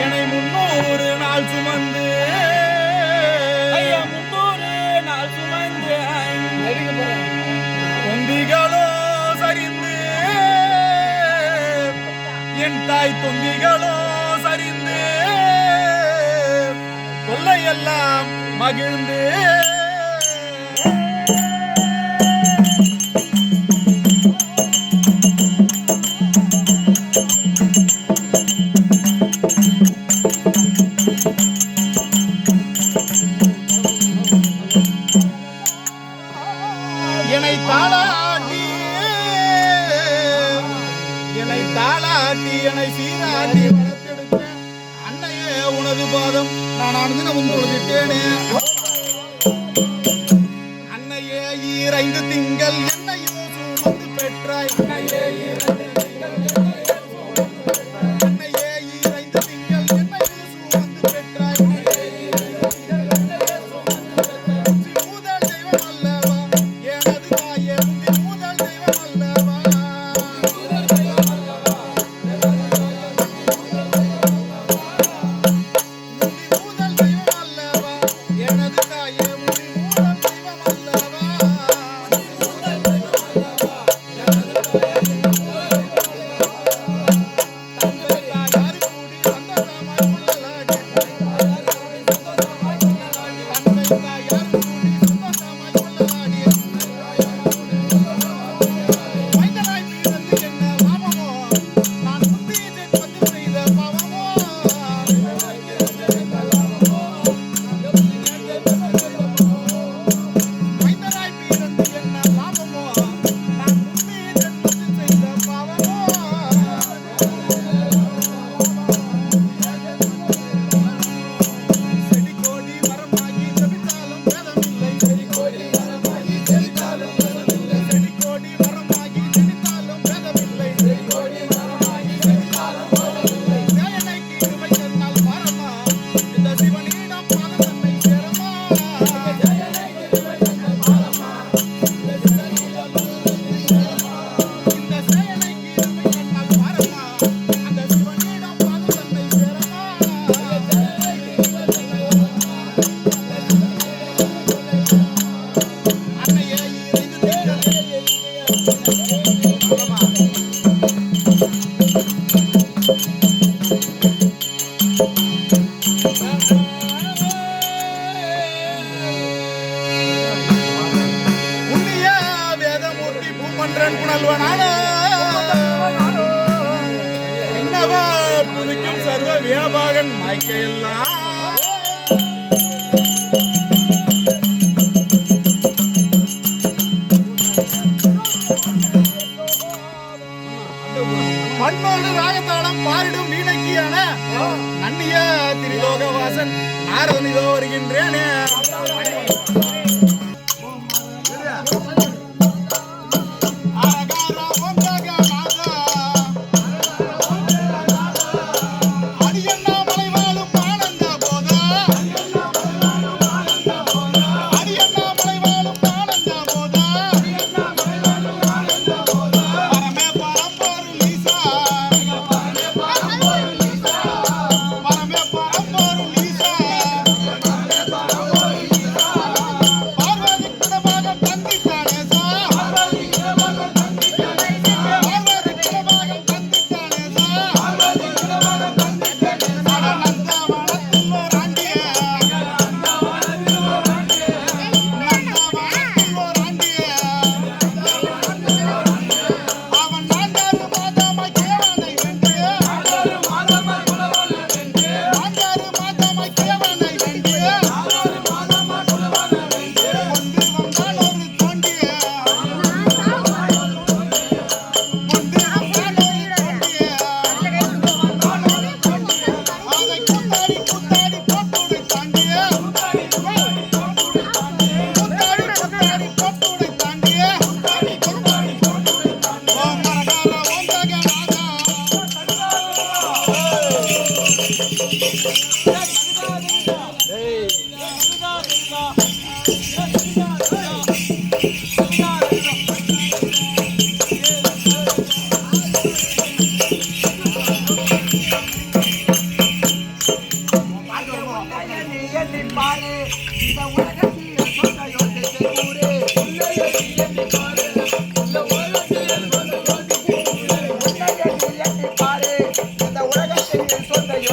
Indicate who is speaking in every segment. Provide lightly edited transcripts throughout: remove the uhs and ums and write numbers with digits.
Speaker 1: என்னை 300 நாள் சுமந்து
Speaker 2: ஐயா 300 நாள் சுமந்து
Speaker 1: தொந்திகளோ சரிந்து என் தாய் தொந்திகளோ சரிந்து தொல்லையெல்லாம் மகிழ்ந்து என்னை சீராட்டி வளர்த்தெடுத்த அன்னையே உனது பாதம் நான் அனுதினமும் தொழுதிட்டேனே. அன்னையே 2 திங்கள் என்னையோ சுமந்து பெற்றாய். அன்னையே 2 திங்கள் என்னையோ சுமந்து பெற்றாய். முதல் தெய்வம் அல்லவா எனது தாயே, முதல் தெய்வம் அல்லவா. சர்வ வியாபாகன் மாய்க்கையெல்லாம் மண்ணோடு ராகத்தாளம் பாரிடும் வீணைக்கியான நன்னிய திரிலோகவாசன் நாரதனிதோ வருகின்றேனே.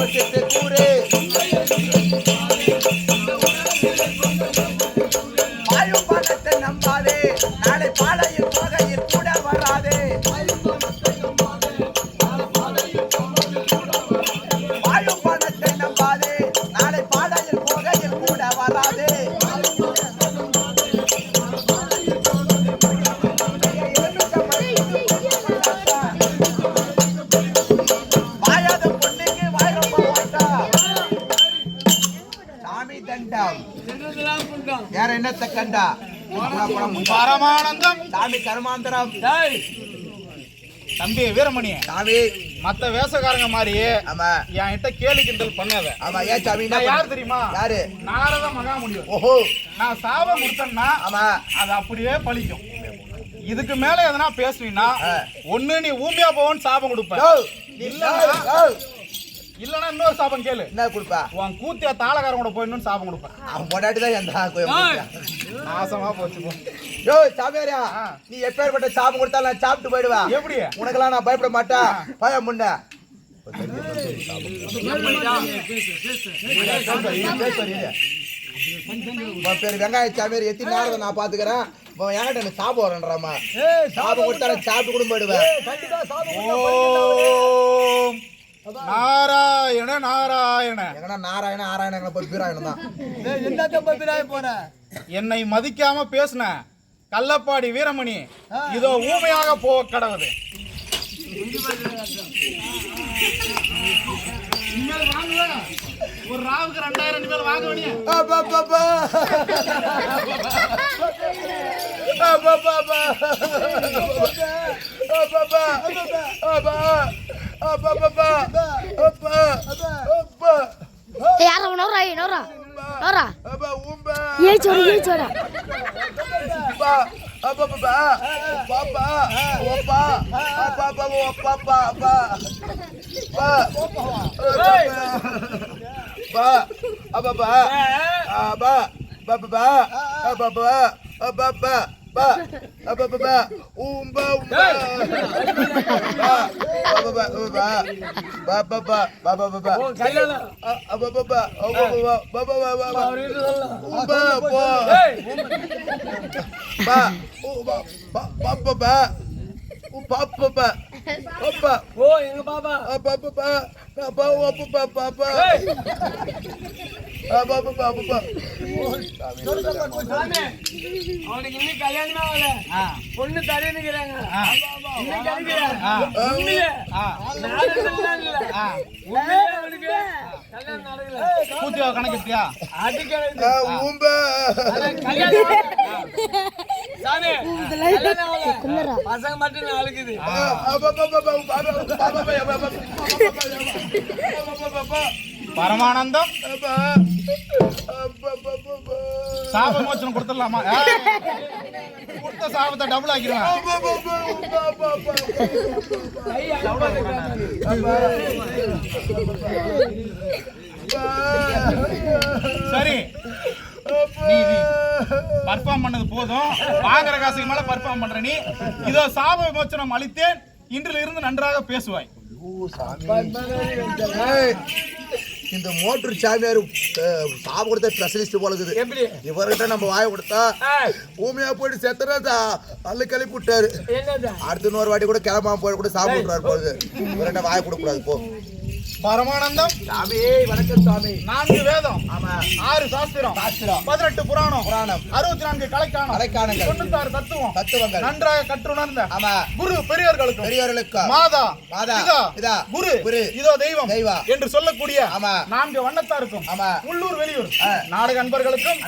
Speaker 3: யோசித்து கூறு வாயும் பணத்தை நம்பாதே நாளை பாலையில் போகையில் கூட வராதே வாயும் பணத்தை நம்பாதே நாளை பாலையில் போகையில் கூட வராதே வாயாத பொண்ணுக்கு வாய் ரொம்ப ஓட்டா சாமி தண்டம் வேற என்னத்தை கண்டா
Speaker 1: பரமானந்தம்.
Speaker 3: சாமி கர்மாந்தரம்
Speaker 1: தம்பி வீரமணி,
Speaker 3: சாமி
Speaker 1: மத்த வேஷக்காரங்க மாதிரி
Speaker 3: ஆமா
Speaker 1: என்கிட்ட கேலி கிண்டல் பண்ணாத.
Speaker 3: ஆமா ஏன் சாமி
Speaker 1: நான் யார் தெரியுமா?
Speaker 3: யாரு?
Speaker 1: நாரத மகாமுனிவர்.
Speaker 3: ஓஹோ
Speaker 1: நான் சாபம் கொடுத்தேன்னா
Speaker 3: ஆமா
Speaker 1: அது அப்படியே பலிக்கும். இதுக்கு மேல எதனா பேசுனீங்கன்னா ஒண்ணு நீ ஊமியா போவன்னு சாபம் கொடுப்பேன், இல்லன்னா இன்னொரு சாபம் கேளு.
Speaker 3: என்ன கொடுப்பா?
Speaker 1: உன் கூத்திய தாளக்காரன் கூட போயிடணும்னு சாபம் கொடுப்பேன்.
Speaker 3: அவன் பொண்டாட்டி தான் எந்த
Speaker 1: நாசமா போச்சு போ.
Speaker 3: யோ சாமியாரியா, நீ எப்பேற்பட்ட சாபம் கொடுத்தாலும் நான் சாப்பிட்டு போயிடுவா.
Speaker 1: எப்படி?
Speaker 3: உனக்கெல்லாம் நான் பயப்பட மாட்டேன். பயம் முன்ன பேர் வெங்காய சாமியார் எத்தனை நேரம் நான் பாத்துக்கிறேன். என்கிட்ட எனக்கு சாபம் வரேன்றாமா. சாபம் கொடுத்தாலும் சாப்பிட்டு கூட போயிடுவேன்.
Speaker 1: ஓம் நாராயண நாராயண.
Speaker 3: எங்கன்னா நாராயண ஆராயண பீராயணம் தான்.
Speaker 1: என்னை மதிக்காம பேசுன கள்ளப்பாடி வீரமணி இதோ ஊமையாக போ கடவுது. ஒரு ராவுக்கு 2000 இனிமேல் வாங்க வேண்டிய.
Speaker 4: யாரா நோரா நோரா நோரா ये छोड़ा
Speaker 2: அவனுக்கு இன்னும் கல்யாணமே ஆகல, பொண்ணு தரேன்னுக்கிறாங்க.
Speaker 1: கூத்தியா கணக்கிட்டியா?
Speaker 2: பசங்க மட்டும் அழுக்குது.
Speaker 1: பரமானந்தம் சாபமோச்சனம் கொடுத்துடலாமா? கொடுத்த சாபத்தை டபுள் ஆக்கிடுவேன். சரி, நீ பர்ஃபார்ம் பண்ணது போதும். வாங்குற காசுக்கு மேல பர்ஃபார்ம் பண்ற நீ. இதோ சாப விமோச்சனம் அளித்தேன், இன்றில் இருந்து நன்றாக பேசுவாய்.
Speaker 3: இந்த மோட்டர் சாமியார் சாபம் கொடுத்த ஸ்பெஷலிஸ்ட் போல இருக்குது. இவர்கிட்ட நம்ம வாய கொடுத்தா ஊமையா போயிட்டு செத்துறா அல்ல கிளப்பி விட்டாரு. அடுத்த இன்னொரு வாட்டி கூட கிளம்பாம போய் கூட சாப்பிட்டு விட்டுறாரு போகுது. இவர்கிட்ட வாய கொடுக்க கூடாது போ.
Speaker 1: பரமானந்தம்
Speaker 3: சாமி வணக்கம் சாமி.
Speaker 1: 4 வேதம்,
Speaker 3: ஆமா
Speaker 1: 6 சாஸ்திரம், 18 புராணம், 64 கலைக்காணங்கள், 96 தத்துவங்கள் நன்றாக கற்றுணர்ந்த
Speaker 3: ஆமா
Speaker 1: குரு பெரியவர்களுக்கு மாதா
Speaker 3: இதா
Speaker 1: குரு இதோ தெய்வம் என்று சொல்லக்கூடிய
Speaker 3: ஆமா
Speaker 1: 4 வண்ணத்தாருக்கும்
Speaker 3: ஆமா
Speaker 1: உள்ளூர் வெளியூர் நாடக அன்பர்களுக்கும்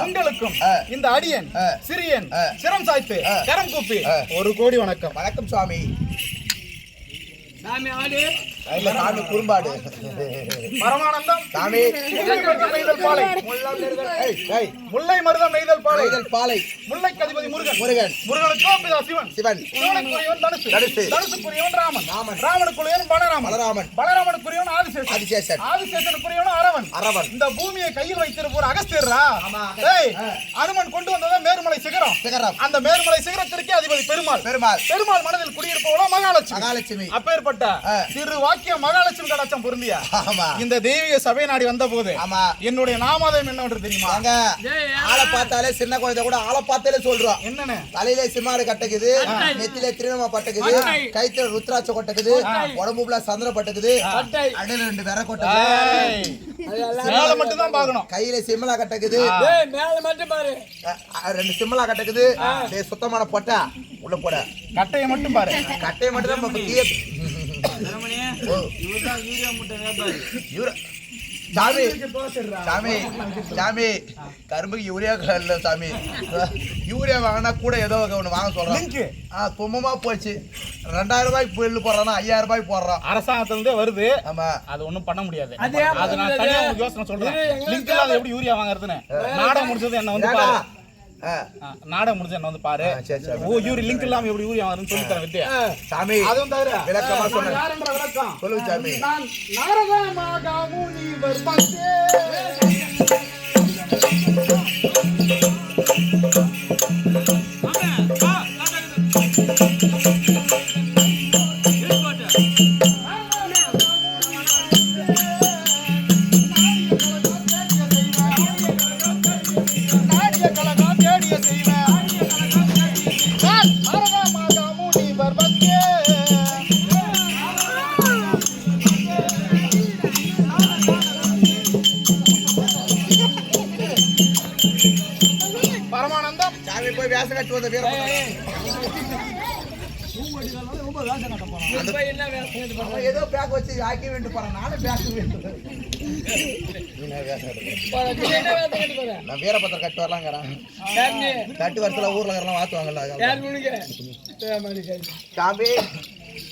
Speaker 1: உங்களுக்கும் இந்த அடியன் சிறியன் சிரம் சாய்த்து கரம் கூப்பி 1 கோடி வணக்கம்.
Speaker 3: வணக்கம் சுவாமி.
Speaker 2: சாமி ஆடு
Speaker 3: சாமி குறும்பாடு.
Speaker 1: பரமானந்தம்
Speaker 3: சாமி
Speaker 1: முல்லை மருதம் நெய்தல்
Speaker 3: பாலை
Speaker 1: முல்லைக்கு அதிபதி முருகன்
Speaker 3: முருகனுக்கு
Speaker 1: பிதா சிவன் சிவனுக்குரியவன் தனுசுக்குரியவன் ராமனுக்குரியவன் பலராமனுக்குரியவன் ஆதிசேஷனுக்குரியவன் அரவன். இந்த பூமியை கையில் வைத்திருப்போர் அகஸ்தியரா? அனுமன் கொண்டு வந்ததான் மேருமலை சிகரம். அந்த மேருமலை சிகரத்திற்கே அதிபதி பெருமாள் மனதில் குடியிருப்பவளோ மகாலட்சுமி. அப்பேற்பட்ட திரு பாக்கிய மகாலட்சுமி கடாட்சம் பொருந்தியா
Speaker 3: ஆமா
Speaker 1: இந்த தெய்வீக சபை நாடி வந்த போது
Speaker 3: ஆமா
Speaker 1: என்னுடைய நாமதம் என்னவென்று தெரியுமா?
Speaker 3: வாங்க ஆளை பார்த்தாலே சின்ன குழந்தை கூட ஆளை பார்த்தாலே சொல்றோம்.
Speaker 1: என்னன்னு?
Speaker 3: தலையில சிமாடு கட்டக்குது, நெத்தில திருநமா பட்டக்குது, கைத்துல ருத்ராட்ச கொட்டக்குது, உடம்புல சந்திர பட்டக்குது, அடியில 2 விர கொட்டக்குது,
Speaker 1: மேல மட்டும் தான் பார்க்கணும்.
Speaker 3: கையில சிம்மலா கட்டக்குது,
Speaker 2: மேல மட்டும் பாரு
Speaker 3: 2 சிம்மலா கட்டக்குது. டேய் சுத்தமான பொட்டா உள்ள போட.
Speaker 1: கட்டையை மட்டும் பாரு.
Speaker 3: கட்டையை மட்டும் தான் முக்கிய. சாமி சாமி சாமி கரும்புக்கு யூரியா இல்ல சாமி. யூரியா வாங்கினா கூட ஏதோ ஒண்ணு வாங்க சொல்றேன். தும்மமா போச்சு. 2000 ரூபாய்க்கு பில்லு போடுறானா 5000 ரூபாய்க்கு போடுறான்.
Speaker 1: அரசாங்கத்துல இருந்தே வருது.
Speaker 3: ஆமா
Speaker 1: அது ஒண்ணும் பண்ண முடியாது. அது நான் தனியா உங்களுக்கு யோசனை சொல்றேன். லிங்க் இல்லாத எப்படி யூரியா வாங்குறதுன்னு. நாடகம் முடிச்சது என்ன வந்து பாரு. நாடகம் முடிஞ்ச என்ன வந்து பாரு. ஓ யூரி லிங்க் இல்லாம எப்படி யூரியா வாங்குறதுன்னு சொல்லி தரேன் வித்யா.
Speaker 3: சாமி
Speaker 1: அதுவும் தவிர
Speaker 3: விளக்கமா சொல்லுங்க.
Speaker 1: யாருன்ற விளக்கம்
Speaker 3: சொல்லுங்க சாமி.
Speaker 1: நான் நாரத மகாமுனிவர் பக்தே. பரமானந்தம்
Speaker 3: சாமி போய் வேஷ கட்டு வந்த வீர ஏதோ பேக் வச்சு ஆக்கி வேண்டு போறேன். நானும் பேக் வேண்டும். நான் வீரபத்திர கட்டு வரலாங்கிறேன். கட்டு வருஷத்துல ஊர்ல இருக்கிறலாம் வாத்துவாங்கல்ல. சாமி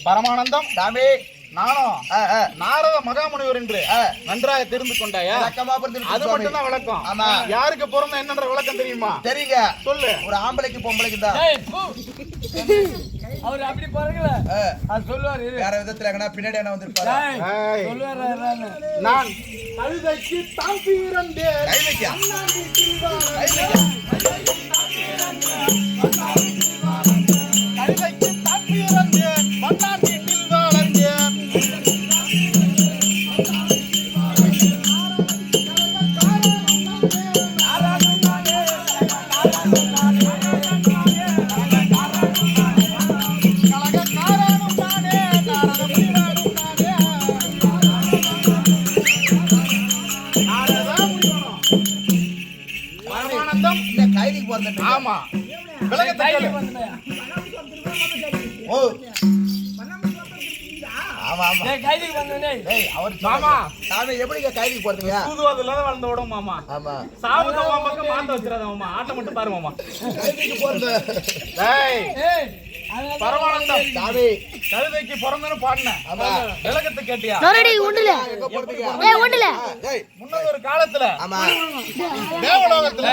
Speaker 1: பரமானந்தம்
Speaker 3: சாமி
Speaker 1: நானும் நாரத மகாமுனிவர் என்று நன்றாக தெரிந்து கொண்டாயா? அது மட்டும் தான் விளக்கம்.
Speaker 3: ஆமா
Speaker 1: யாருக்கு பிறந்த என்னன்ற விளக்கம் தெரியுமா?
Speaker 3: தெரியுங்க.
Speaker 1: சொல்லு.
Speaker 3: ஒரு ஆம்பளைக்கு பொம்பளைக்கு தான்.
Speaker 2: அவர் அப்படி பாருங்கள அது சொல்லுவாரு.
Speaker 3: வேற விதத்துல எங்கனா பின்னாடி என்ன வந்திருப்பாரு
Speaker 2: சொல்லுவாரு.
Speaker 1: நான் கழுதைக்கு தான் பிறந்தேன்.
Speaker 3: கை வைக்க
Speaker 1: கழுதைக்கு தான் பிறந்தேன். மன்னார் வீட்டில் வளர்ந்தேன்.
Speaker 3: கைதிக்கு போறது.
Speaker 1: ஆமா விலகத்தை
Speaker 3: ஓ ஆமா ஆமா
Speaker 2: கைதிக்கு வந்தனே.
Speaker 3: டேய் அவர்
Speaker 1: மாமா
Speaker 3: சாமி எப்படிங்க கைதிக்கு போறீங்க?
Speaker 1: புதுவாதுல வளர்ந்த விடும் மாமா.
Speaker 3: ஆமா
Speaker 1: சாவுக்கு பக்கம் மாத்த வச்சிராத மாமா. ஆட்ட மட்டும் பாரு மாமா.
Speaker 3: கைதிக்கு போறது.
Speaker 1: டேய்
Speaker 2: ஏய்
Speaker 1: பரமானந்தம்
Speaker 3: சாமி
Speaker 1: கழுதைக்கு பிறந்தன்னு பாடின.
Speaker 3: ஆமா
Speaker 1: விலகத்தை கேட்டியா?
Speaker 4: நொரடி உண்டுல
Speaker 3: எங்க போறீங்க?
Speaker 4: ஏய் உண்டுல
Speaker 3: டேய்
Speaker 1: முன்னது ஒரு காலத்துல
Speaker 3: ஆமா
Speaker 1: தேவலோகத்துல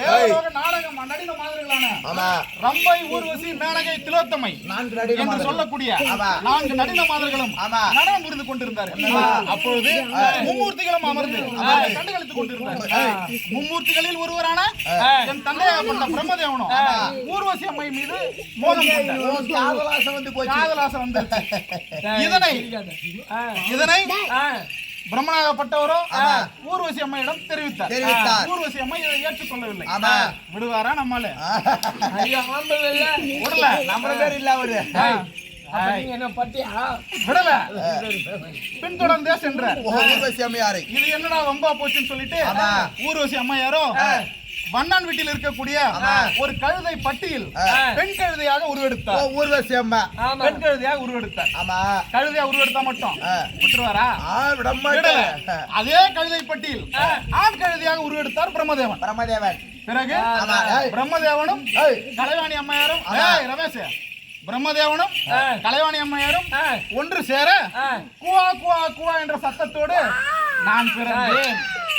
Speaker 1: தேவலோக நாடகம் நடின மாதிரிகளான
Speaker 3: ஆமா
Speaker 1: ரம்பை ஊர்வசி மேனகை திலோத்தமை
Speaker 3: 4 நடிகை
Speaker 1: என்று சொல்லக்கூடிய
Speaker 3: ஆமா
Speaker 1: 4 நடின மாதர்களும்
Speaker 3: ஆமா
Speaker 1: நடனம் புரிந்து கொண்டிருந்தார்கள். அப்பொழுது மும்மூர்த்திகளும் அமர்ந்து கண்டுகளித்துக் கொண்டிருந்தார்கள். மும்மூர்த்திகளில் ஒருவரான என் தந்தையாகப்பட்ட பிரம்மதேவனும் ஊர்வசி அம்மை மீது மோகம் கொண்டார்.
Speaker 3: காதலாசம் வந்து போச்சு.
Speaker 1: காதலாசம் வந்துருச்சு. இதனை பிரம்மனாகப்பட்டவரோ ஊர்வசி அம்மையிடம் தெரிவித்தார். ஊர்வசி அம்மை இதை ஏற்றுக்கொள்ளவில்லை. விடுவாரா நம்மள? விடல.
Speaker 3: நம்ம பேர் இல்ல அவரு.
Speaker 2: என்ன பட்டியா
Speaker 1: விடல. பின்தொடர்ந்தே சென்றார்.
Speaker 3: ஊர்வசி அம்மையாரை.
Speaker 1: இது என்னடா வம்பா போச்சுன்னு சொல்லிட்டு ஊர்வசி அம்மையாரோ வண்ணான் வீட்டில் இருக்கக்கூடிய ஒரு கழுதை பட்டியில் பெண் கழுதையாக உருவெடுத்தார்.
Speaker 3: ஊர்வசி அம்மா
Speaker 1: பெண் கழுதையாக உருவெடுத்தார்.
Speaker 3: ஆமா
Speaker 1: கழுதையா உருவெடுத்தா மட்டும் விட்டுருவாரா?
Speaker 3: விடமாட்டே.
Speaker 1: அதே கழுதை பட்டியில் ஆண் கழுதையாக உருவெடுத்தார் பிரம்மதேவன்.
Speaker 3: பிரம்மதேவன்
Speaker 1: பிறகு பிரம்மதேவனும் கலைவாணி அம்மையாரும் ரமேஷ் பிரம்மதேவனும் கலைவாணி அம்மையாரும் ஒன்று சேர குவா குவா குவா என்ற சத்தத்தோடு நான் பிறந்தேன்.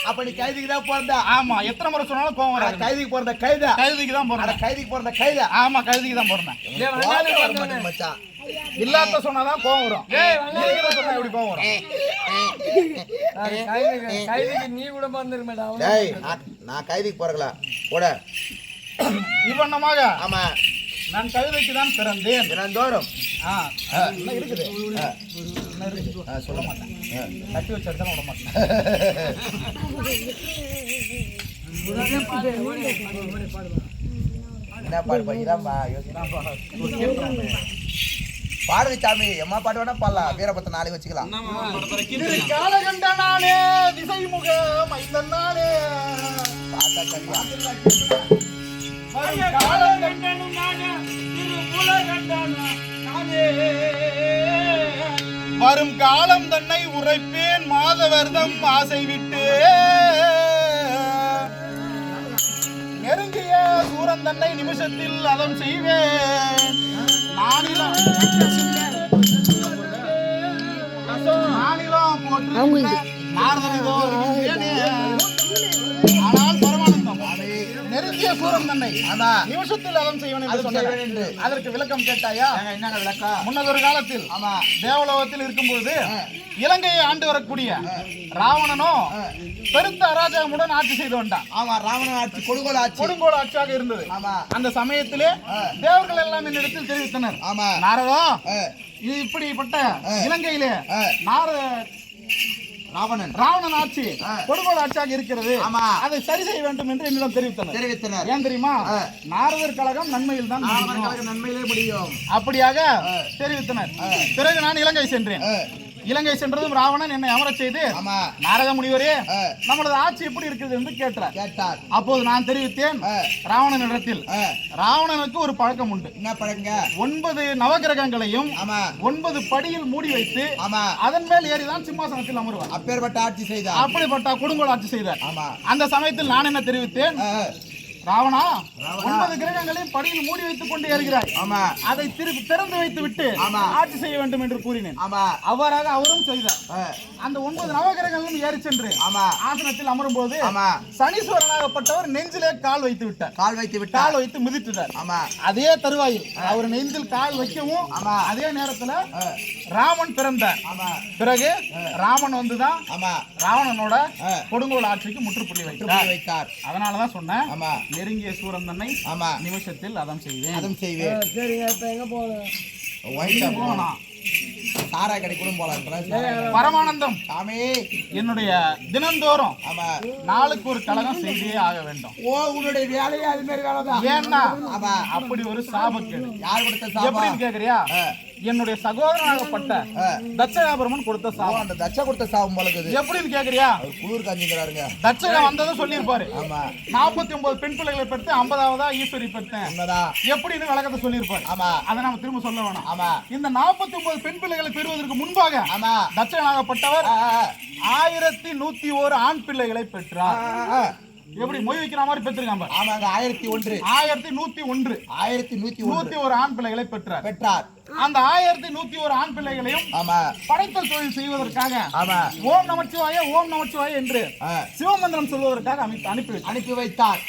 Speaker 3: அப்ப நீ கைதிக்கு தான் பிறந்த?
Speaker 1: ஆமா. எத்தனை முறை சொன்னாலும் கோவம் வராது.
Speaker 3: கைதிக்கு பிறந்த கைதா?
Speaker 1: கைதிக்கு தான் பிறந்தேன்.
Speaker 3: கைதிக்கு பிறந்த கைதா?
Speaker 1: ஆமா கழுதிக்கு தான் பிறந்தேன்.
Speaker 3: மச்சான்
Speaker 1: இல்லாத சொன்னாதான் கோவம் வரும். சொன்னா எப்படி கோவம் வரும்?
Speaker 2: கைதிக்கு நீ கூட பிறந்திருமேடா.
Speaker 3: டேய் நான் கைதிக்கு போறங்களா கூட
Speaker 1: இவ்வண்ணமாக
Speaker 3: ஆமா
Speaker 1: நான் கழுதைக்கு தான் பிறந்தேன்.
Speaker 3: தினந்தோறும்
Speaker 1: இருக்குது சொல்ல மாட்டேன். கட்டி வச்சு எடுத்தாலும் விட மாட்டேன்.
Speaker 3: என்ன பாடு பாடிதான்பா பாடுங்க சாமி. எம்மா பாட்டு வேணா பாடலாம். வீரபத்த நாளைக்கு வச்சுக்கலாம்.
Speaker 1: காலகண்டனானே திசை முக மைந்தன் நானே
Speaker 3: பாத்தா சரியா
Speaker 1: வரும் காலம் தன்னை உரைப்பேன் மாதவர்தம் ஆசை விட்டு நெருங்கிய சூரன் தன்னை நிமிஷத்தில் அதம் செய்வேன். நானிலம் போட்டு நாரதனோ ஆனால் பரமானந்தம் நெருங்கிய சூரன் தன்னை நிமிஷத்தில் அதம் செய்வன் என்று சொன்னேன். அதற்கு விளக்கம் கேட்டாயா?
Speaker 3: என்ன விளக்கம்?
Speaker 1: முன்னதொரு காலத்தில் தேவலோகத்தில் இருக்கும்போது இலங்கையை ஆண்டு வரக்கூடிய ராவணனோ பெருத்த அராஜகமுடன் ஆட்சி செய்து வந்தான்.
Speaker 3: ஆமா, ராவணன் ஆட்சி
Speaker 1: கொடுங்கோல் ஆட்சியாக இருந்தது.
Speaker 3: ஆமா,
Speaker 1: அந்த சமயத்திலே தேவர்கள் எல்லாம் என்னிடத்தில் தெரிவித்தனர்.
Speaker 3: ஆமா,
Speaker 1: நாரதா இது இப்படிப்பட்ட இலங்கையிலே ராவணன் ஆட்சி கொடுங்கோல் ஆட்சியாக இருக்கிறது. அதை சரி செய்ய வேண்டும் என்று என்னிடம் தெரிவித்தனர். ஏன் தெரியுமா? நாரதர் கழகம் நன்மையில் தான்
Speaker 3: நன்மையிலே முடியும்.
Speaker 1: அப்படியாக தெரிவித்தனர். பிறகு நான் இலங்கை சென்றேன். இலங்கை சென்றதும் ராவணன் என்னை அமரச் செய்து, நாரத முனிவரே நம்மளது ஆட்சி எப்படி இருக்குது என்று கேட்டார். அப்போது நான் தெரிவித்தேன் ராவணனிடத்தில், ராவணனுக்கு ஒரு பழக்கம் உண்டு.
Speaker 3: என்ன பழக்கம்?
Speaker 1: 9 நவகிரகங்களையும் 9 படியில் மூடி வைத்து அதன் மேல் ஏறிதான் சிம்மாசனத்தில் அமருவார்.
Speaker 3: அப்பேற்பட்ட ஆட்சி செய்தார்.
Speaker 1: அப்படிப்பட்ட கொடுங்கோல் ஆட்சி செய்தார். அந்த சமயத்தில் நான் என்ன தெரிவித்தேன்? ராவணா, 9 கிரகங்களையும் படியில் மூடி வைத்துக் கொண்டு ஏறுகிறாய். அதை திறந்து வைத்து விட்டு ஆட்சி செய்ய வேண்டும் என்று கூறினேன். அவ்வாறாக அவரும் செய்தார். அந்த 9 நவகிரகங்களும் ஏறி சென்று ஆசனத்தில் அமரும் போது சனீஸ்வரனாகப்பட்டவர் நெஞ்சிலே கால் வைத்து மிதித்தார். அதே தருவாயில் அவர் நெஞ்சில் கால் வைக்கவும் அதே நேரத்தில் ராமன் பிறந்தார். பிறகு ராமன் வந்துதான் ராவணனோட கொடுங்கோல் ஆட்சிக்கு முற்றுப்புள்ளி வைத்தார். அதனாலதான் சொன்னேன், நெருங்கிய சூரன் தன்னை நிமிஷத்தில் அதம் செய்வேன்.
Speaker 3: சாரா கடை கூட போலாம்.
Speaker 1: பரமானந்தம் சாமி, என்னுடைய தினந்தோறும் நாளுக்கு ஒரு கலகம் செய்தே ஆக வேண்டும்.
Speaker 3: உன்னுடைய வேலையே அது மாதிரி வேலை தான்.
Speaker 1: ஏன்னா அப்படி ஒரு சாபக்கேடு.
Speaker 3: யார் கொடுத்த சாபம்
Speaker 1: எப்படின்னு கேக்குறியா? என்னுடைய சகோதரனாகப்பட்ட தட்சகாபுரமன் கொடுத்த சாபம்.
Speaker 3: அந்த தட்ச கொடுத்த சாபம் போலக்குது.
Speaker 1: எப்படின்னு கேக்குறியா?
Speaker 3: குளிர் காஞ்சிக்கிறாருங்க.
Speaker 1: தட்சகா வந்ததும் சொல்லியிருப்பாரு. 49 பெண் பிள்ளைகளை பெற்று 50ஆவதா ஈஸ்வரி பெற்றேன் எப்படின்னு விளக்கத்தை சொல்லியிருப்பாரு. அதை நாம திரும்ப சொல்ல வேணாம். இந்த 49 பெண் பிள்ளைகளை பெறுவதற்கு முன்பாக தட்சகனாகப்பட்டவர் 1101 ஆண் பிள்ளைகளை பெற்றார். எப்படி மொய் வைக்கிற மாதிரி பெற்றிருக்காங்க.
Speaker 3: ஆமாங்க, 1101
Speaker 1: ஆண் பிள்ளைகளை பெற்றார். அந்த 1101 ஆண் பிள்ளைகளையும் படைத்தல் தொழில் செய்வதற்காக ஓம் நமச்சிவாய என்று சிவமந்திரம் சொல்வதற்காக அனுப்பி வைத்தார்.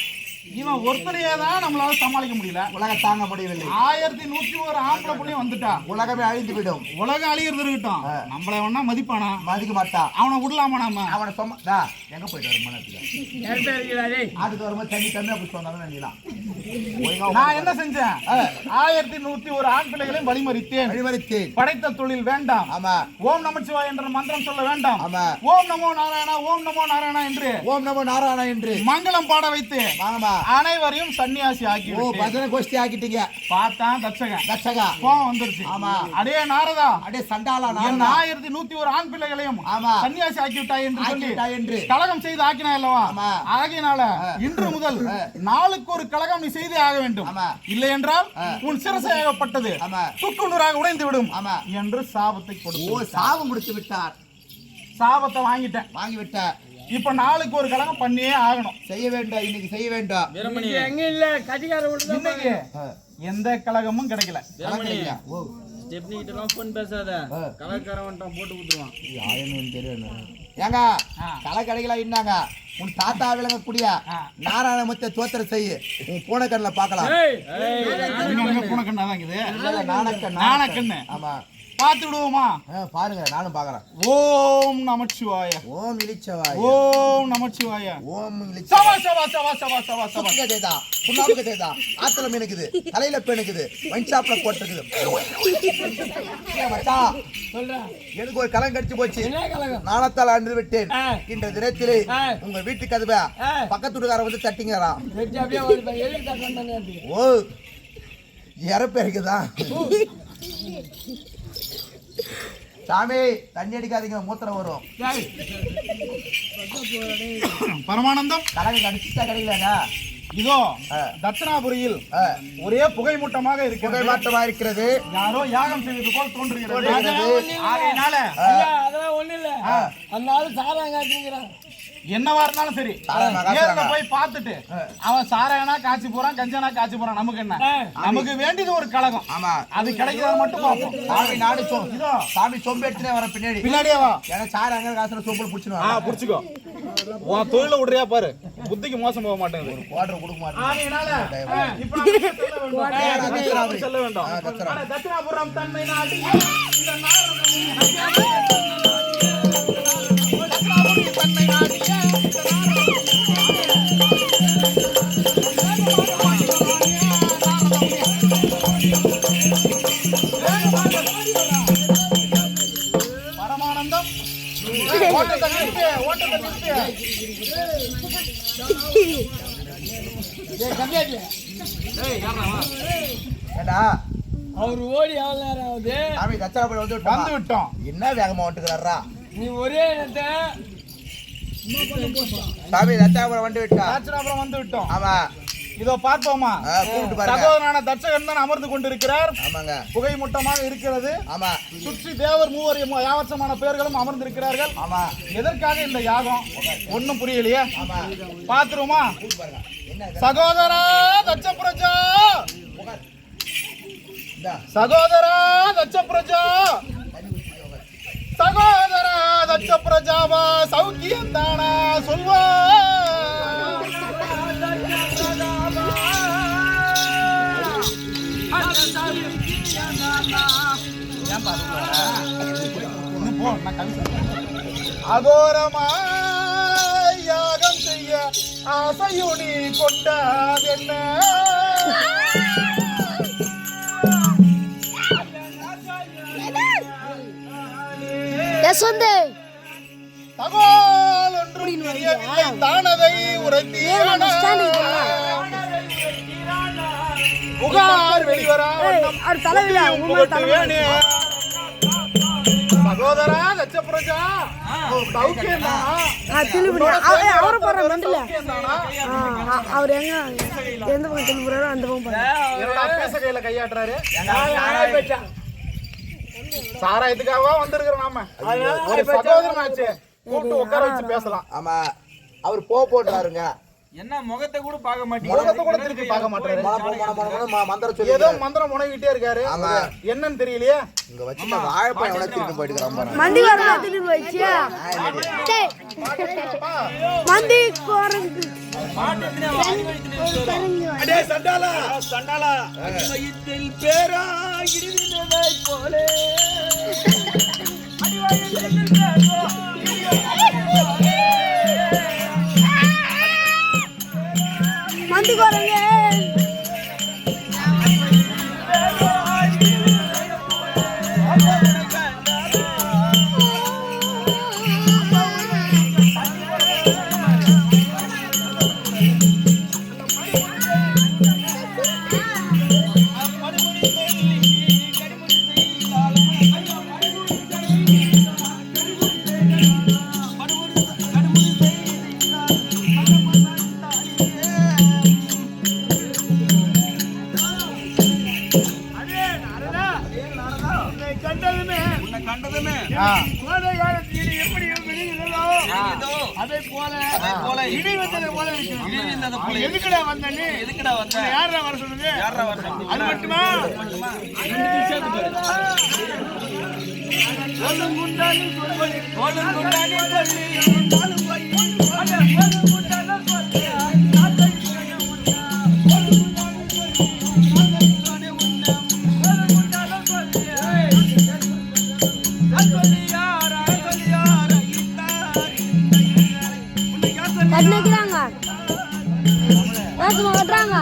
Speaker 1: இவன் ஒருத்தரையே தான் நம்மளால சமாளிக்க முடியல.
Speaker 3: உலகம் தாங்க முடியவில்லை.
Speaker 1: 1101 ஆம்பளை புள்ளையும் வந்துட்டா
Speaker 3: உலகமே அழிந்து விடும்.
Speaker 1: உலகம் அழிகிறது இருக்கட்டும், நம்மள வேணா மதிப்பானா?
Speaker 3: மதிக்க மாட்டா.
Speaker 1: அவனை விடலாமா? நாம
Speaker 3: அவனை சொன்னா எங்க போயிட்டு வரும் மனத்துக்கு ஆடுக்கு வரும்போது தண்ணி பிடிச்சு வந்தாலும் நினைக்கலாம்.
Speaker 1: நான் என்ன செஞ்சேன்? 1101 ஆண் பிள்ளைகளையும் வழிமறித்தேன். படைத்த தொழில் வேண்டாம். ஓம் நமச்சிவாய என்ற மந்திரம் சொல்ல வேண்டாம். ஓம் நமோ நாராயணா என்று மங்களம் பாட வைத்து அனைவரையும் சன்னியாசி ஆக்கி
Speaker 3: பஜனை கோஷ்டி ஆக்கிட்டீங்க.
Speaker 1: பார்த்தான் தட்சகா கோவம் வந்துருச்சு. அடே நாரதா,
Speaker 3: அடே சண்டாளா,
Speaker 1: 1101 ஆண் பிள்ளைகளையும் சன்னியாசி ஆக்கி விட்டாய் என்று கலகம் செய்து ஆக்கினாய் அல்லவா? ஆகினால இன்று முதல் நாளுக்கு ஒரு கலகம் நீ செய்தே ஆக வேண்டும். இல்லை என்றால் உன் சிரசை ஏகப்பட்டது துக்குநூறாக உடைந்து விடும் என்று சாபத்தை கொடுத்து
Speaker 3: சாபம் முடித்து விட்டார்.
Speaker 1: சாபத்தை வாங்கிவிட்டார். இப்ப நாளுக்கு ஒரு கலகம் பண்ணியே ஆகணும்.
Speaker 3: செய்ய வேண்டாம், இன்னைக்கு செய்ய வேண்டாம்.
Speaker 2: எங்க இல்ல கட்டிக்கார
Speaker 1: இன்னைக்கு எந்த கலகமும் கிடைக்கல.
Speaker 3: ஏங்க கலை கிடைக்கல இன்னாங்க. உன் தாத்தா விளங்கக்கூடிய நாராயணமுத்த தோத்திர செய்ய உன் பூனைக்கண்ணில் பார்க்கலாம்.
Speaker 1: பூனைக்கண்ணா தான் இருக்குது. நாணக்கண்ணு. ஆமா, பார்த்து விடுவோமா?
Speaker 3: பாருங்க, நானும் பாக்குறேன்.
Speaker 1: ஓம் நமச்சிவாய.
Speaker 3: ஓம் இலிச்சவாய.
Speaker 1: ஓம் நமச்சிவாய.
Speaker 3: ஓம்
Speaker 1: சவா சவா சவா சவா சவா சவா.
Speaker 3: தேதா புண்ணாக்கு தேதா ஆத்தல மீனுக்குது, தலையில பேனுக்குது, வைன்ஷாப்ல போட்டுருக்குது. மச்சான்
Speaker 2: சொல்றேன்.
Speaker 3: எனக்கு ஒரு கலங்க கடிச்சு போச்சு.
Speaker 2: என்ன கலகம்?
Speaker 3: நாணத்தால் அன்று விட்டேன். இந்த தினத்திலே உங்க வீட்டு கதவை
Speaker 2: ஆ.
Speaker 3: பக்கத்து வீட்டுக்காரன் வந்து தட்டிங்கிறான்.
Speaker 2: வெட்டி அப்படியே வந்து எதுக்கு தட்டுறேன்னு தானே இருக்கு.
Speaker 3: ஓ இறப்பு இருக்குதா? சாமி தண்ணி அடிக்காதீங்க, மூத்திரம் வரும்.
Speaker 2: டேய்,
Speaker 1: பரமானந்தம்
Speaker 3: கலங்க கடிச்சுட்டா கிடைக்கலங்க.
Speaker 1: இதோ தட்சணாபுரியில் ஒரே புகை மூட்டமாக இருக்கிறது.
Speaker 3: மாற்றமா இருக்கிறது.
Speaker 1: யாரோ யாகம் செய்வது போல் தோன்றுகிறது.
Speaker 2: அதெல்லாம் ஒண்ணும் இல்ல.
Speaker 1: ஆகையினால
Speaker 2: ஐயா, அதெல்லாம் ஒண்ணும் இல்ல. அந்த ஆளு சாராங்காச்சுங்கிறான்.
Speaker 1: என்னவா இருந்தாலும் சரி, நேர்ல போய் பார்த்துட்டு அவன் சாராயனா காய்ச்சி போறான், கஞ்சனா காய்ச்சி போறான், நமக்கு என்ன? நமக்கு வேண்டியது ஒரு கழகம்.
Speaker 3: ஆமா,
Speaker 1: அது கிடைக்கிறத மட்டும் பார்ப்போம்.
Speaker 3: சாமி நாடு இதோ சாமி சொம்பு எடுத்துனே வர பின்னாடி
Speaker 1: பின்னாடியே வா.
Speaker 3: ஏன்னா சார் அங்க காசுல சொம்பு புடிச்சுன்னு
Speaker 1: புடிச்சுக்கோ. உன் தொழில விடுறியா பாரு, புத்திக்கு மோசம் போக மாட்டேங்குது.
Speaker 3: குவார்டர் கொடுக்க மாட்டேன்.
Speaker 1: ஆகையினால இப்ப நம்ம செல்ல வேண்டும். தட்சிணாபுரம் தன்னை நாடு இந்த தன்னை நாடு பரமானந்தம். ஓட்டத்தை நிறுத்து, ஓட்டத்தை நிறுத்து.
Speaker 3: ஏடா
Speaker 2: அவர் ஓடி எவ்வளவு நேரம் ஆகுது?
Speaker 3: சாமி தச்சாபுரம்
Speaker 1: வந்து விட்டோம்.
Speaker 3: என்ன வேகமா வந்துக்கிறாரா?
Speaker 2: நீ ஒரே இடத்த
Speaker 3: சாமி தச்சாபுரம் வந்து விட்டா.
Speaker 1: தட்சிணாபுரம் வந்து விட்டோம்.
Speaker 3: ஆமா,
Speaker 1: இதோ பார்ப்போமா?
Speaker 3: கூப்பிட்டு பாருங்க.
Speaker 1: சகோதரனான தட்சகன் தான் அமர்ந்து கொண்டிருக்கிறார்.
Speaker 3: ஆமாங்க,
Speaker 1: புகை மூட்டமாக இருக்கிறது.
Speaker 3: ஆமா,
Speaker 1: சுற்றி தேவர் மூவர் யாவற்றமான பேர்களும் அமர்ந்திருக்கிறார்கள்.
Speaker 3: ஆமா.
Speaker 1: எதற்காக இந்த யாகம் ஒண்ணும் புரியலையே.
Speaker 3: ஆமா,
Speaker 1: பாத்துருமா?
Speaker 3: கூப்பிட்டு பாருங்க. என்ன
Speaker 1: சகோதரா தட்சபிரஜா,
Speaker 3: இந்தா
Speaker 1: சகோதரா தட்சபிரஜா, சகோதரா தட்சபிரஜாவா சௌக்கியம் தானா சொல்வா. அகோரமாய் யாகம் செய்ய ஆசையுனி கொண்டாதென்ன?
Speaker 4: யசோந்தே
Speaker 1: தகவல் ஒன்றும் தெரியவில்லை, தானதை உரைத்தீரான புகார் வெளிவரா
Speaker 4: அவர் தலைவிழா
Speaker 1: வேணே. சகோதரா லட்சப்பிரஜா சௌக்கியம்
Speaker 4: அவரை போடுற மண்டில அவர் எங்க எந்த பக்கம் திரும்பி போறாரோ அந்த பக்கம்
Speaker 1: பேச கையில கையாட்டுறாரு. சாராயத்துக்காக வந்திருக்கிறோம் நாம. ஒரு சகோதரன் ஆச்சு, கூப்பிட்டு உட்கார வச்சு பேசலாம்.
Speaker 3: ஆமா, அவர் போட்டுறாருங்க.
Speaker 5: என்ன முகத்தை கூட பார்க்க மாட்டீங்க,
Speaker 1: முகத்தை கூட திருப்பி பார்க்க மாட்டாரு.
Speaker 3: மந்திரம் சொல்லி
Speaker 1: ஏதோ மந்திரம் முனைகிட்டே இருக்காரு. என்னன்னு தெரியலையே.
Speaker 3: இங்க வச்சு வாழைப்பழம் எவ்வளவு திருப்பி போயிட்டு
Speaker 4: மண்டி வரமா திரும்பி போயிடுச்சு. மண்டி கோரங்கு
Speaker 5: அடே சண்டாலா சண்டாலா அடிவயிற்றில் பேரா இடிவினதை போலே அடிவயிற்றில் பேரா
Speaker 4: மண்டி கோரங்க கட்டிக்கிறாங்க வேஷமா கட்டுறாங்க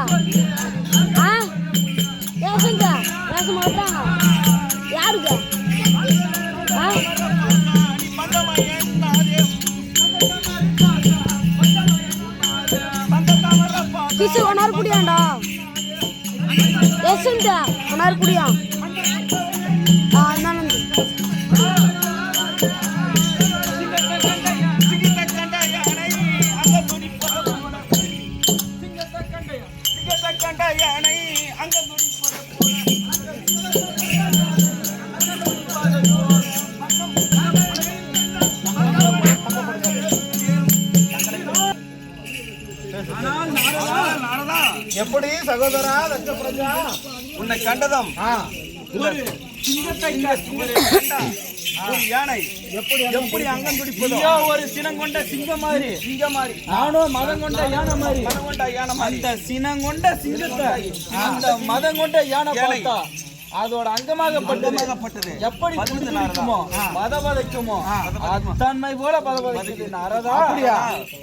Speaker 4: வேஷங்க வேஷமா கட்டுறாங்க யாருக்கு கிசு ஒன்னாரு குடியாண்டா எசுண்டா ஒன்னாரு குடியா
Speaker 1: எப்படி சகோதரா தட்ச பிரஜா
Speaker 5: உன்னை கண்டதும் ஒரு யானை எப்படி அங்கம் துடிப்பதோ ஒரு சினங்கொண்ட சிங்கம் மாதிரி நானும் மதம் கொண்ட யானை மாதிரி அந்த சினங்கொண்ட சிங்கத்தை அந்த மதம் கொண்ட யானை பார்த்தா அதோட அங்கமாகப்பட்டது எப்படி இருக்குமோ பதபதைக்குமோ தன்மை போல பதபதைக்குது நாரதா.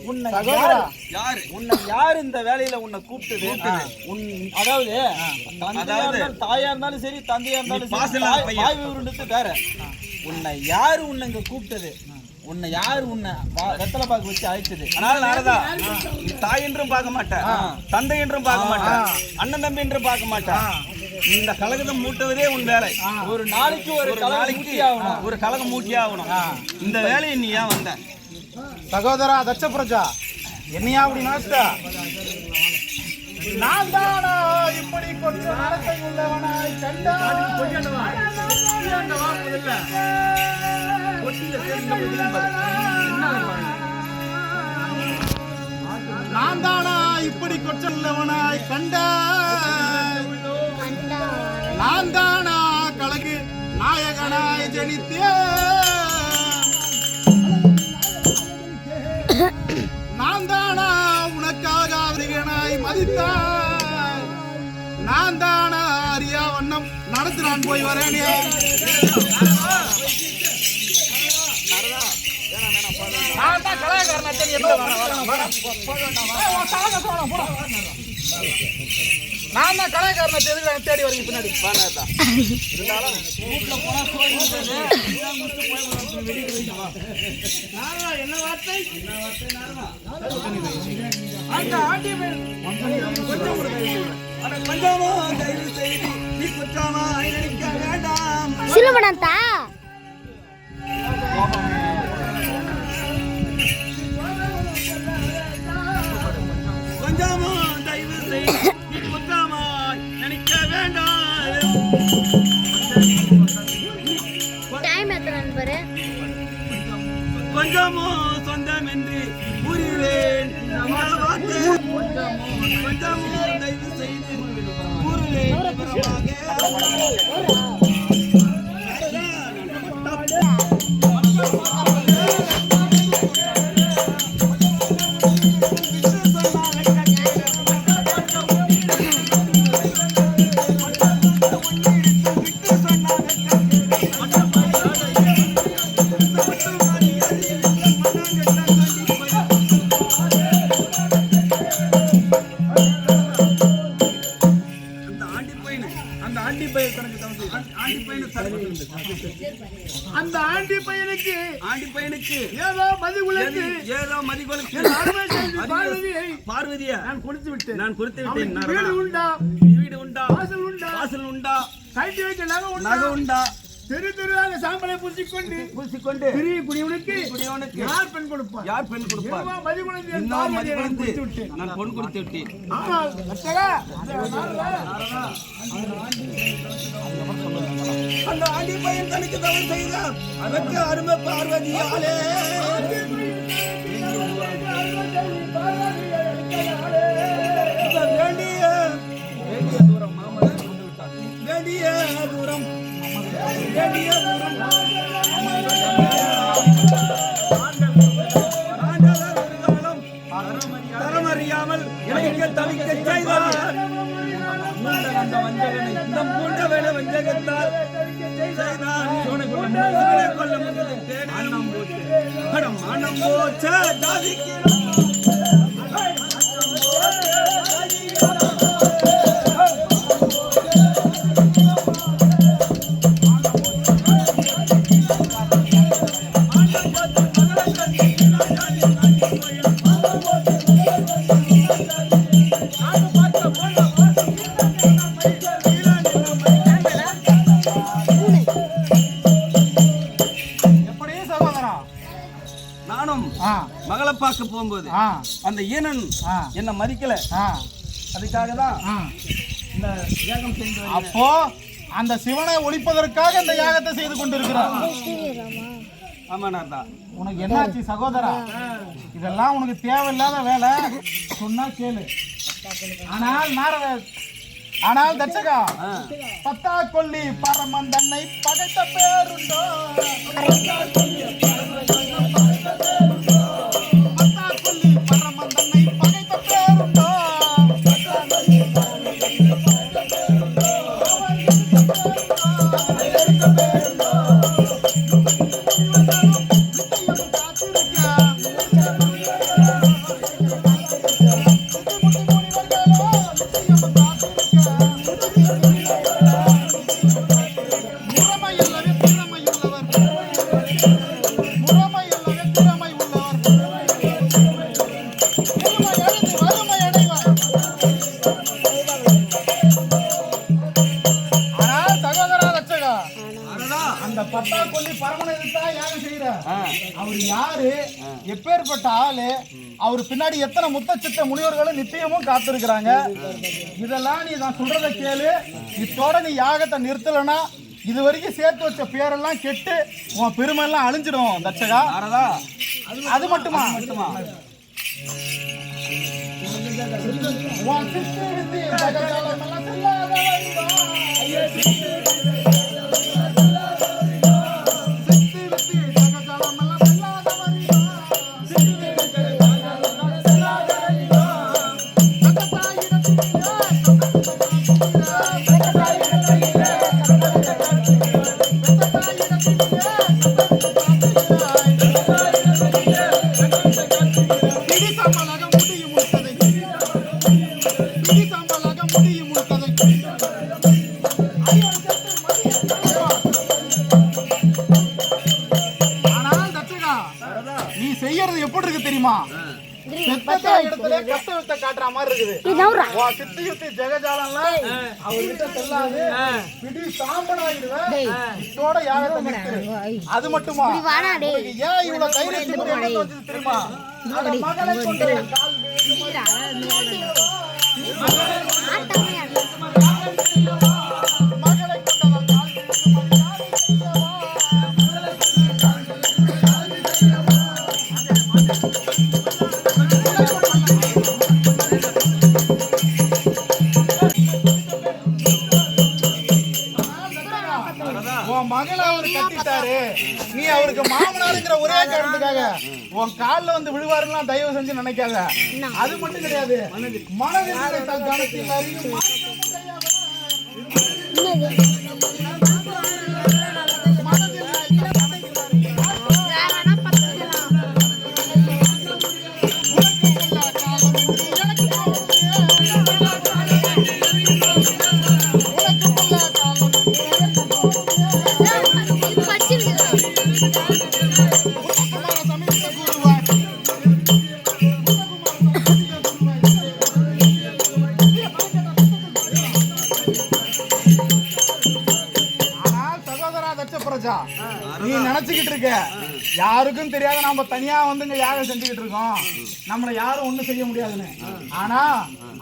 Speaker 5: உன்னை யாரு இந்த வேலையில உன்னை கூப்பிட்டது? அதாவது தாயா இருந்தாலும் சரி தந்தையா இருந்தாலும் வாய் விவரத்து வேற. உன்னை யாரு உன்னை இங்க கூப்பிட்டது? உன்னை யாரு உன்னை வெத்தலை பாக்கு வச்சு அழைச்சது? ஆனால் நாரதா, தாய் என்றும் பார்க்க மாட்டேன், தந்தை என்றும் பார்க்க மாட்டேன், அண்ணன் தம்பி என்றும் பார்க்க மாட்டேன். இந்த கழகத்தை மூட்டுவதே உன் வேலை. ஒரு நாளைக்கு ஒரு கழகம் மூட்டியே ஆகணும். இந்த வேலையை நீ ஏன் வந்த?
Speaker 1: சகோதரா தட்ச பிரஜா, என்னையா அப்படி நாஸ்டா? நான் தானா இப்படி கொஞ்சம் நடத்தை உள்ளவனாய் கண்டா? நான் தானா இப்படி கொச்சல்லவனாய் கண்ட? நான் தானா கழகு நாயகனாய் ஜனித்தே? நான் தானா உனக்காக அவரிகனாய் மதித்தாய்? நான் தானா அறியா வண்ணம் நடத்து நான் போய் வரேனே. நான் தான் கலாக்காரனை தேடி வரீங்க பின்னாடி. என்ன வார்த்தை?
Speaker 4: சிலுமனந்தா
Speaker 5: கொஞ்சமோ தயவு செய்து நீ குற்றமாய் நினைக்க வேண்டாம்.
Speaker 4: டைம் எத்தனை பாரு.
Speaker 5: கொஞ்சமோ சொந்தம் என்று கூறுவேன். கொஞ்சமோ தயவு செய்து கூறுவேன்.
Speaker 1: அந்த ஆண்டி பையனுக்கு ஏதோ மதிகுலக்கு பார்வதியை நான் கொடுத்து விட்டேன். வீடு உண்டா வாசல் உண்டா கட்டி வைக்க நகை உண்டா தெருவாக சாம்பலை பூசிக்கொண்டு பெரிய குடியவனுக்கு யார் பெண் கொடுப்பார்?
Speaker 5: நான் பொன் கொடுத்து விட்டேன். அந்த ஆண்டி பையன் தனக்கு தவறு செய்தார். அதற்கு அருமை பார்வதியாலே தரமறியாமல் இளைஞர்கள் தவிக்க செய்தார். அந்த வஞ்சகனை இந்த மூண்டவேளை வஞ்சகத்தால் கொல்ல முடியும். மனம் போச்சு
Speaker 1: எப்படி சகோதரா?
Speaker 5: நானும்
Speaker 1: ஆ,
Speaker 5: மகளை பார்க்க போகும்போது
Speaker 1: ஆ,
Speaker 5: அந்த ஈனன்
Speaker 1: ஆ,
Speaker 5: என்ன மதிக்கல.
Speaker 1: ஆ,
Speaker 5: அதுக்காக தான்
Speaker 1: ஆ.
Speaker 5: இந்த யாகம் செய்து வருகிறேன்.
Speaker 1: அப்போ அந்த சிவனை ஒழிப்பதற்காக இந்த யாகத்தை செய்து கொண்டிருக்கிறார்.
Speaker 5: ஆமா நார்தா.
Speaker 1: உனக்கு என்னாச்சு சகோதரா? இதெல்லாம் உனக்கு தேவையில்லாத வேலை, சொன்னா கேளு. ஆனால் தட்சகா, பத்தா கொல்லி பரமன் தன்னை பகைத்த பேருண்டோ? பத்தா கொல்லி பரமன் தன்னை பகைத்த பேருண்டோ? அந்த பத்தா கொல்லி பரமனை எதிர்த்தா யாகம் செய்யற அவர் யாரு, எப்பேற்பட்ட ஆளு, அவர் பின்னாடி எத்தனை முத்தச்சித்த முனிவர்களும் நித்தியமும் காத்திருக்கிறாங்க. இதெல்லாம் நீ நான் சொல்றதை கேளு. இத்தோட நீ யாகத்தை நிறுத்தலனா இது வரைக்கும் சேர்த்து வச்ச பேரெல்லாம் கெட்டு உன் பெருமை எல்லாம் அழிஞ்சிடும் தட்சகா. அது மட்டுமா? உன் சித்தி வித்தி ஜகஜாலம் எல்லாம் செல்லாத வரிவா. நீ செய்யறது எப்படி இருக்கு தெரியுமா? இடத்துல கத்த வித்த காட்டுற மாதிரி இருக்குது. சித்தி யுத்தி ஜெகஜாலம்லாம் அவர்கிட்ட செல்லாது, பிடி சாம்பலாயிடுவேன். இதோட யாகத்தை நிறுத்து. அது மட்டுமா? ஏன் இவ்வளவு தைரியத்தை வச்சது தெரியுமா? அந்த மகளை கொண்டு மகளை அவரு கட்டிட்டாரு, நீ அவருக்கு மாமனாருங்கிற ஒரே காரணத்துக்காக உன் காலில் வந்து விழுவாருன்னா தயவு செஞ்சு நினைக்காத. அது மட்டும் கிடையாது, மனதில் கணத்தில் அறியும் நீ நினைச்சுக்கிட்டு இருக்க யாருக்கும் தெரியாத நாம தனியா வந்து யாகம் செஞ்சுக்கிட்டு இருக்கோம், நம்மள யாரும் ஒண்ணும் செய்ய முடியாதுன்னு. ஆனா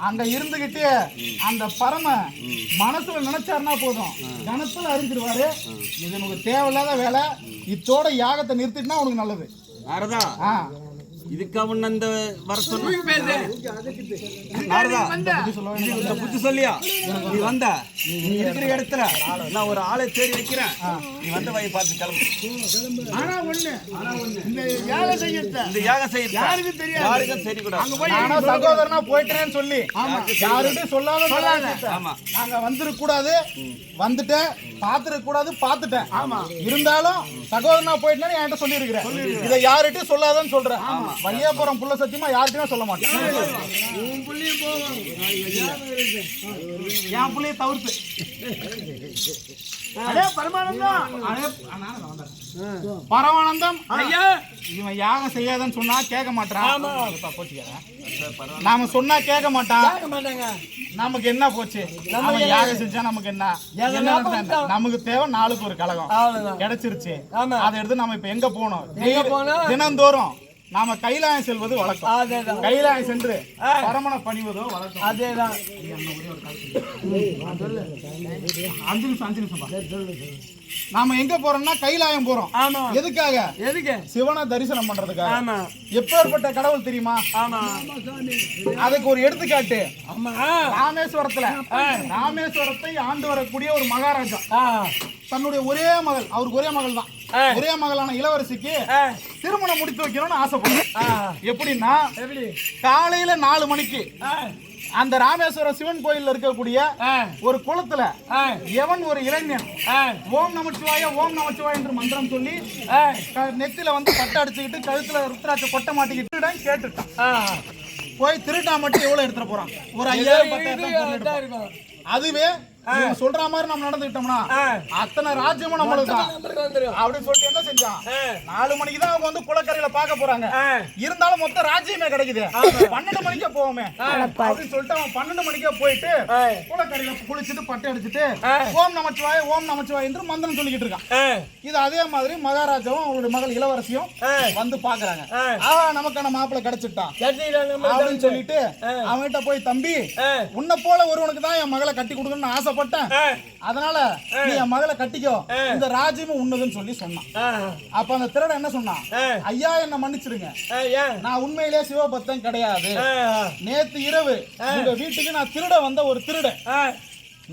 Speaker 1: அங்க இருந்துகிட்டு அந்த பரம மனசுல நினைச்சாருன்னா போதும், கணத்துல அறிஞ்சிருவாரு. இது உனக்கு தேவையில்லாத வேலை. இத்தோட யாகத்தை நிறுத்திட்டுனா உனக்கு நல்லது.
Speaker 5: இதுக்கு அவன் அந்த வர சொன்ன புத்தி சொல்லியா நீ வந்த, நீ இருக்கிற இடத்துல நான் ஒரு ஆளை தேடி வைக்கிறேன், நீ வந்த வழி பார்த்து கிளம்பு.
Speaker 1: ஆனா ஒண்ணு, இந்த யாகம் செய்ய யாருக்கும் தெரியாது,
Speaker 5: யாருக்கும் தெரியக்கூடாது.
Speaker 1: ஆனா சகோதரனா போயிட்டேன்னு சொல்லி யாருக்கும் சொல்லாத. நாங்க வந்துருக்க கூடாது, வந்துட்டேன், பாத்துருக்க கூடாது, பாத்துட்டேன். இருந்தாலும் சகோதரனா போயிட்டேன்னு என்கிட்ட சொல்லி இருக்கிறேன். இதை யார்கிட்டயும் சொல்லாதன்னு சொல்றேன். வையாபுரம் புள்ள சத்தியமா யார்கிட்டயும் சொல்ல மாட்டேன். என் புள்ளைய தவிர்த்து அடே பரமானந்தம் அடே பரமானந்தம் ஐயா இவன் யாகம் செய்யாதன்னு சொன்னா கேட்க மாட்டான் நாம சொன்னா கேட்க மாட்டான் நமக்கு என்ன போச்சு நம்ம யாகம் செஞ்சா நமக்கு என்ன நமக்கு தேவை நாளுக்கு ஒரு கலகம் கிடைச்சிருச்சு அதை எடுத்து நம்ம இப்ப எங்க போனோம் தினந்தோறும் நாம கைலாயம் செல்வது வழக்கம் கைலாயம் சென்று பரமனை பணிவதோ வழக்கம்
Speaker 2: அதேதான்
Speaker 1: 5 நிமிஷம் நாம எங்க போறோம்னா கைலாயம் போறோம் எதுக்கு சிவனை தரிசனம் பண்றதுக்காக எப்பேற்பட்ட கடவுள் தெரியுமா அதுக்கு ஒரு எடுத்துக்காட்டு ராமேஸ்வரத்தை ஆண்டு வரக்கூடிய ஒரு மகாராஜா தன்னுடைய ஒரே மகள் அவருக்கு ஒரே மகள் தான் ஒரே மகளான இளவரசிக்கு திருமணம் முடித்து வைக்கணும்னு ஆசைப்படுறேன் எப்படின்னா காலையில 4 மணிக்கு அந்த ராமேஸ்வரம் சிவன் கோயில்ல இருக்கக்கூடிய ஒரு குளத்துல எவன் ஒரு இளைஞன் ஓம் நமச்சிவாய என்று மந்திரம் சொல்லி நெத்தில வந்து பட்டை அடிச்சுக்கிட்டு கழுத்துல ருத்ராட்ச கொட்டை மாட்டிக்கிட்டு கேட்டுட்டான் போய் திருட்டா மட்டும் எவ்வளவு எடுத்துட்டு போறான் ஒரு 5000 இருக்கும் அதுவே சொல்ற மாதிரி நம்ம நடந்துக்கிட்டோம்னா அத்தனை ராஜ்யமும் நம்மளுக்கு தான் அப்படின்னு சொல்லிட்டு என்ன செஞ்சான் 4 மணிக்கு தான் அவங்க வந்து குளக்கரையில பார்க்க போறாங்க இருந்தாலும் மொத்த ராஜ்யமே கிடைக்குது 12 மணிக்கே போவோமே அப்படின்னு சொல்லிட்டு அவன் 12 மணிக்கே போயிட்டு குளக்கரையில குளிச்சுட்டு பட்டை அடிச்சுட்டு ஓம் நமச்சிவாய என்று மந்திரம் சொல்லிக்கிட்டு இருக்கான் இது அதே மாதிரி மகாராஜாவும் அவருடைய மகள் இளவரசியும் வந்து பாக்குறாங்க நமக்கான மாப்பிள்ளை கிடைச்சிட்டான் அப்படின்னு சொல்லிட்டு அவன்கிட்ட போய் தம்பி உன்னை போல ஒருவனுக்கு தான் என் மகளை கட்டி கொடுக்கணும்னு ஆசை அதனால நீ என் மகளை கட்டிக்கோ இந்த ராஜ்யமும் உன்னதுன்னு சொல்லி சொன்னான் அப்ப அந்த திருடன் என்ன சொன்னான் ஐயா என்ன மன்னிச்சிருங்க நான் உண்மையிலே சிவபக்தன் கிடையாது நேத்து இரவு உங்க வீட்டுக்கு நான் திருட வந்த ஒரு திருடன்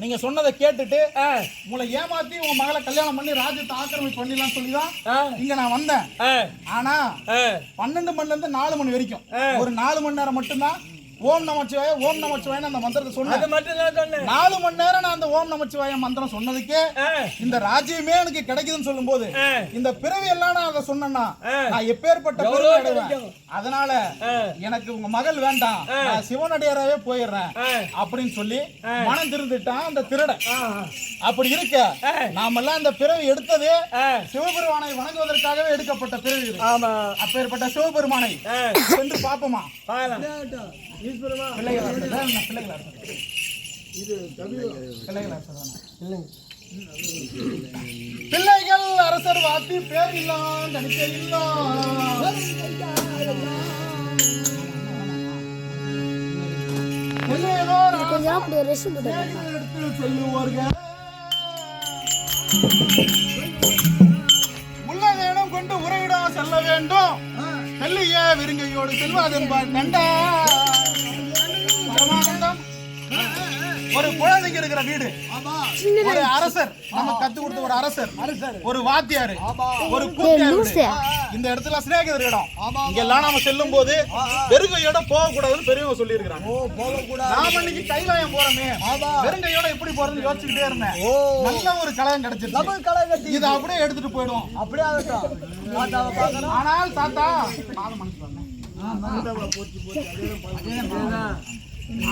Speaker 1: நீங்க சொன்னதை கேட்டுட்டு உங்களை ஏமாத்தி உங்க மகளை கல்யாணம் பண்ணி ராஜ்யத்தை ஆக்கிரமிப்பு பண்ணிடலாம் சொல்லிதான் இங்க நான் வந்தேன் ஆனா 12 மணில இருந்து 4 மணி வரைக்கும் ஒரு 4 மணி நேரம் மட்டும்தான் ஓம் நமச்சிவாய அந்த மந்திரத்தை சொன்னது மட்டும் தான் சொன்னேன் 4 மணி நேரம் நான் அந்த ஓம் நமச்சிவாய மந்திரம் சொன்னதுக்கே இந்த ராஜ்யமே எனக்கு கிடைக்குதுன்னு சொல்லும்போது இந்த பிறவி எல்லாம் நான் அதை சொன்னேன்னா நான் எப்பேற்பட்ட பிறவி அடைவேன் அதனால எனக்கு உங்க மகள் வேண்டாம் நான் சிவனடியாராவே போயிடுறேன் அப்படின்னு சொல்லி மனம் திருந்துட்டான் அந்த திருடன் அப்படி இருக்க நாமெல்லாம் இந்த பிறவி எடுத்ததே சிவபெருமானை வணங்குவதற்காகவே எடுக்கப்பட்ட பிறவி அப்பேற்பட்ட சிவபெருமானை சென்று பார்ப்போமா பிள்ளைகள் அரசர் வாத்தி பேர் இல்லாம் தனிக்க சொல்லுவார்கள் உள்ளதேனும் கொண்டு உரையிடா செல்ல வேண்டும் செல்லிய விருங்கையோடு செல்வாதென்பார் கண்டா பரமானந்தம் ஒரு குழந்தைக்கு இருக்கிற வீடு ஒரு அரசர் நம்ம கத்து கொடுத்த ஒரு அரசர் ஒரு வாத்தியாரு ஒரு கூத்தியாரு இந்த இடத்துல சிநேகிதர் இடம் இங்கெல்லாம் நாம செல்லும் போது வெறுங்கையோட போக கூடாதுன்னு பெரியவங்க சொல்லி இருக்கிறாங்க நாம இன்னைக்கு கைலாயம் போறோமே வெறுங்கையோட எப்படி போறதுன்னு யோசிச்சுக்கிட்டே இருந்தேன் நல்ல ஒரு கலகம் கிடைச்சிருச்சு இதை அப்படியே எடுத்துட்டு போயிடும் அப்படியே ஆகட்டும் ஆனால் தாத்தா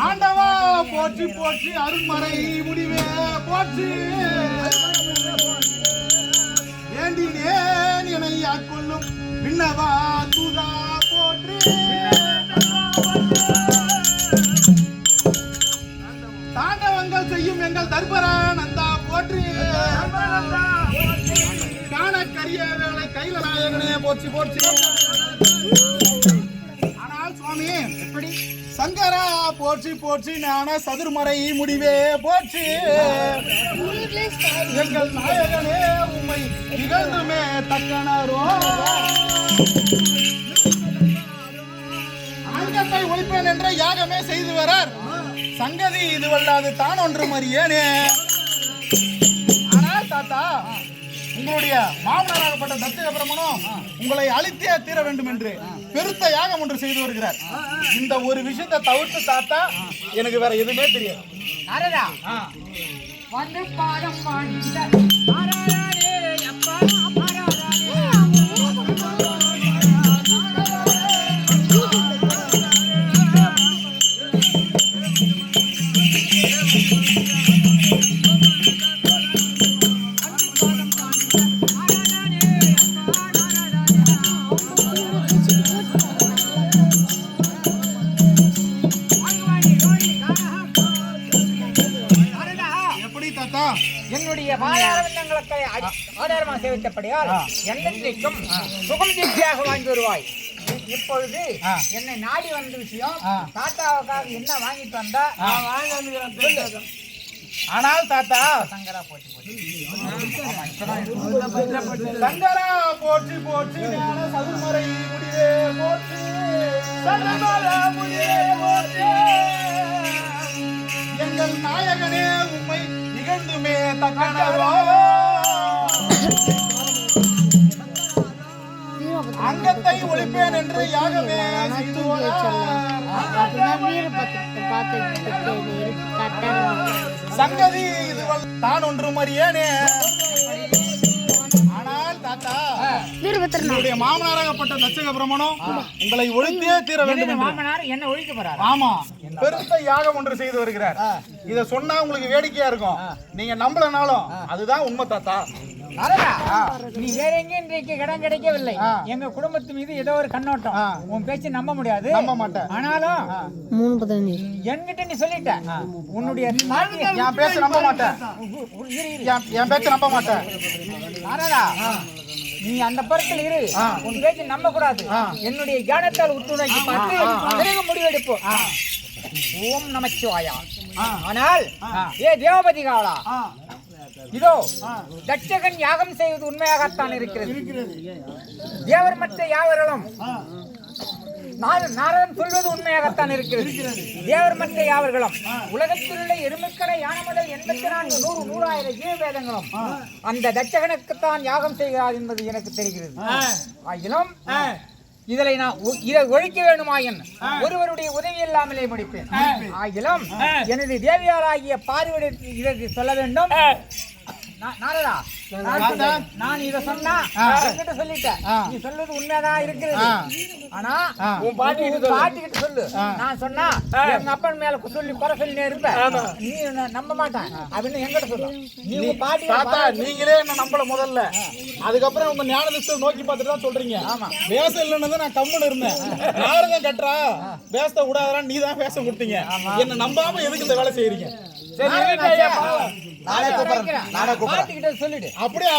Speaker 1: ஆண்டவா போற்றி போற்றி அருள்மறை முடிவே போற்றி வேண்டினேன் என்னை ஆட்கொள்ளும் விண்ணவா தூதா போற்றி தாண்டவங்கள் செய்யும் எங்கள் தர்பரானந்தா போற்றி காணக்கரிய வேலை கையில நாயகனே போற்றி போற்றி ஆனால் சுவாமி எப்படி சங்கரா போற்றி போற்றி ஞான சதுர்மறை முடிவே போற்றி எங்கள் நாயகனே உம்மை நிகழ்ந்துமே தக்கனரோ ஆங்கத்தை ஒழிப்பேன் என்ற யாகமே செய்து வரார் சங்கதி இது வல்லாது தான் ஒன்று மறியேனே ஆனால் தாத்தா உங்களுடைய மாமனாராகப்பட்ட தத்த பிரம்மனும் உங்களை அழித்தே தீர வேண்டும் என்று பெருத்த யாகம் ஒன்று செய்து வருகிறார் இந்த ஒரு விஷயத்தை தவிர்த்து தாத்தா எனக்கு வேற எதுவுமே தெரியாது வந்து பாடம்
Speaker 6: என்னுடைய பாதாரவிந்தங்களுக்கு ஆதாரமாக சேவித்தபடியால் என்னைக்கும் சுகம் திருப்தியாக வாங்கி வருவாய். இப்பொழுது என்னை நாடி வந்த விஷயம் தாத்தாவுக்காக என்ன வாங்கிட்டு வந்தா
Speaker 1: ஆனால் தாத்தா
Speaker 6: சங்கரா போச்சு
Speaker 1: சங்கரா போற்றி போற்றி ஞான சதுர்மறை முடிவே போற்றி சங்கரா முடிவே போற்றி எங்கள் நாயகனே உம்மை நிகழ்ந்துமே தக்கனவோ அங்கத்தை ஒழிப்பேன் என்று யாகமே செய்து சங்கதி இது தான் ஒன்றும் அறியேனே. ஆனால் தாத்தா என்னுடைய மாமனாராகப்பட்ட தட்சக பிரம்மனும் உங்களை ஒழித்தே தீர வேண்டும் என்று.
Speaker 6: மாமனார் என்ன ஒழிக்க போறார்?
Speaker 1: ஆமா, பெருத்த யாகம் ஒன்று செய்து வருகிறார். இத சொன்னா உங்களுக்கு வேடிக்கையா இருக்கும், நீங்க நம்பலனாலும் அதுதான் உண்மை தாத்தா.
Speaker 6: நீ வேற எங்கேயும் இன்றைக்கு இடம் கிடைக்கவில்லை. எங்க குடும்பத்து மீது ஏதோ ஒரு கண்ணோட்டம். உன் பேச்சு நம்ப முடியாது,
Speaker 1: நம்ப மாட்டேன்.
Speaker 6: ஆனாலும் என்கிட்ட நீ சொல்லிட்ட உன்னுடைய
Speaker 1: என் பேச்சு நம்ப மாட்டேன், என் பேச்சு நம்ப மாட்டேன்.
Speaker 6: நீ அந்த படத்தில் இரு, உன் பேச்சு நம்ப கூடாது. என்னுடைய ஞானத்தால் உத்துணைக்கு பார்த்து பிறகு முடிவெடுப்போம். ஓம் நமச்சிவாயா. ஆனால் ஏ தேவபதி காவலா, இதோ தட்சகன் யாகம் செய்வது உண்மையாகத்தான் இருக்கிறது. தேவர் மற்ற யாவர்களும் நாரதன் சொல்வது உண்மையாகத்தான் இருக்கிறது. தேவர் மற்ற யாவர்களும் உலகத்தில் உள்ள எருமைக்கடை யானை முதல் 84 100 100,000 ஜீவவேதங்களும் அந்த தட்சகனுக்குத்தான் யாகம் செய்கிறார் என்பது எனக்கு தெரிகிறது. ஆகிலும் இதை ஒழிக்க வேணுமாயின் ஒருவருடைய உதவி இல்லாமலே முடிப்பேன். ஆகிலும் எனது தேவியாராகிய பார்வையை இதற்கு சொல்ல வேண்டும். நாரதா, நான் இத சொன்னா என்கிட்ட சொல்லிட்டேன், நீ சொல்றது உண்மையாதான் இருக்கிறது. ஆனா உன் பாட்டி கிட்ட சொல்லு, நான் சொன்னா எங்க அப்பன் மேல சொல்லி குறை சொல்லி இருப்பேன், நீ நம்ப மாட்டேன் அப்படின்னு என்கிட்ட சொல்லு. நீ உங்க பாட்டி
Speaker 1: தாத்தா நீங்களே என்ன நம்பல முதல்ல, அதுக்கப்புறம் உங்க ஞான திசை நோக்கி பார்த்துட்டு தான் சொல்றீங்க. வேஷம் இல்லைன்னு நான் கம்முன்னு இருந்தேன். யாருதான் கட்டுறா வேஷத்தை விடாதா, நீ தான் வேஷம் கொடுத்தீங்க. என்ன நம்பாம எதுக்கு இந்த வேலை செய்யறீங்க?
Speaker 6: சொல்லிடு.
Speaker 1: அப்படியே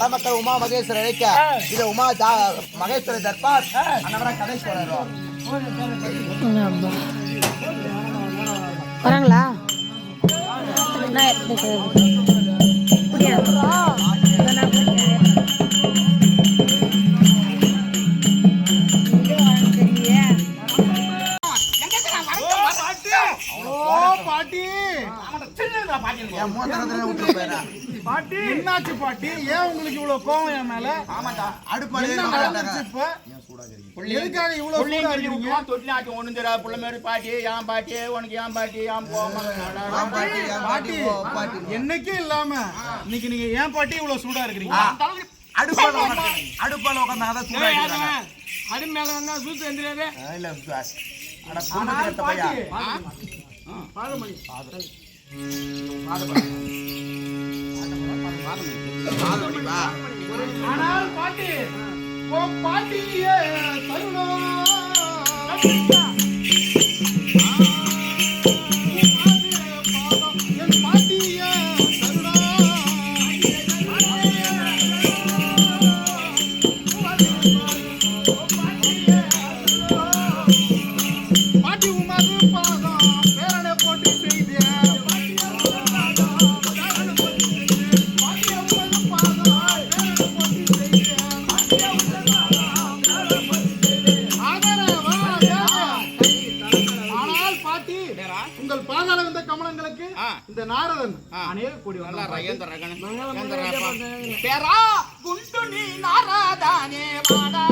Speaker 3: பரமக்கர் உமா மகேஸ்வரர் அழைக்க இது உமா மகேஸ்வர தர்பார் கணேஸ்வரர்
Speaker 4: வராங்களா?
Speaker 1: பாட்டி என்னாச்சு பாட்டி? ஏன் உங்களுக்கு இவ்வளவு கோவம் என் மேல? எதுக்காக இவ்வளவு சூடா இருக்கீங்க?
Speaker 5: தொட்டிலாட்டி ஒண்ணு தெரியாது புள்ள மாதிரி பாட்டி, ஏன் பாட்டி உனக்கு ஏன் பாட்டி ஏன்
Speaker 1: பாட்டி என்னைக்கும் இல்லாம இன்னைக்கு நீங்க ஏன் பாட்டி இவ்வளவு சூடா இருக்கிறீங்க?
Speaker 3: அடுப்பால உட்காந்தாங்க சூடா இருக்கிறாங்க.
Speaker 2: அது மேல வந்தா சூத்து எந்திராதே.
Speaker 3: இல்ல
Speaker 1: ஆனால் பாட்டி பாட்டியே தருணம் இந்த நாரதன் அநேக கோடி
Speaker 5: பேரா குண்டு நீ நாராதானே வாடா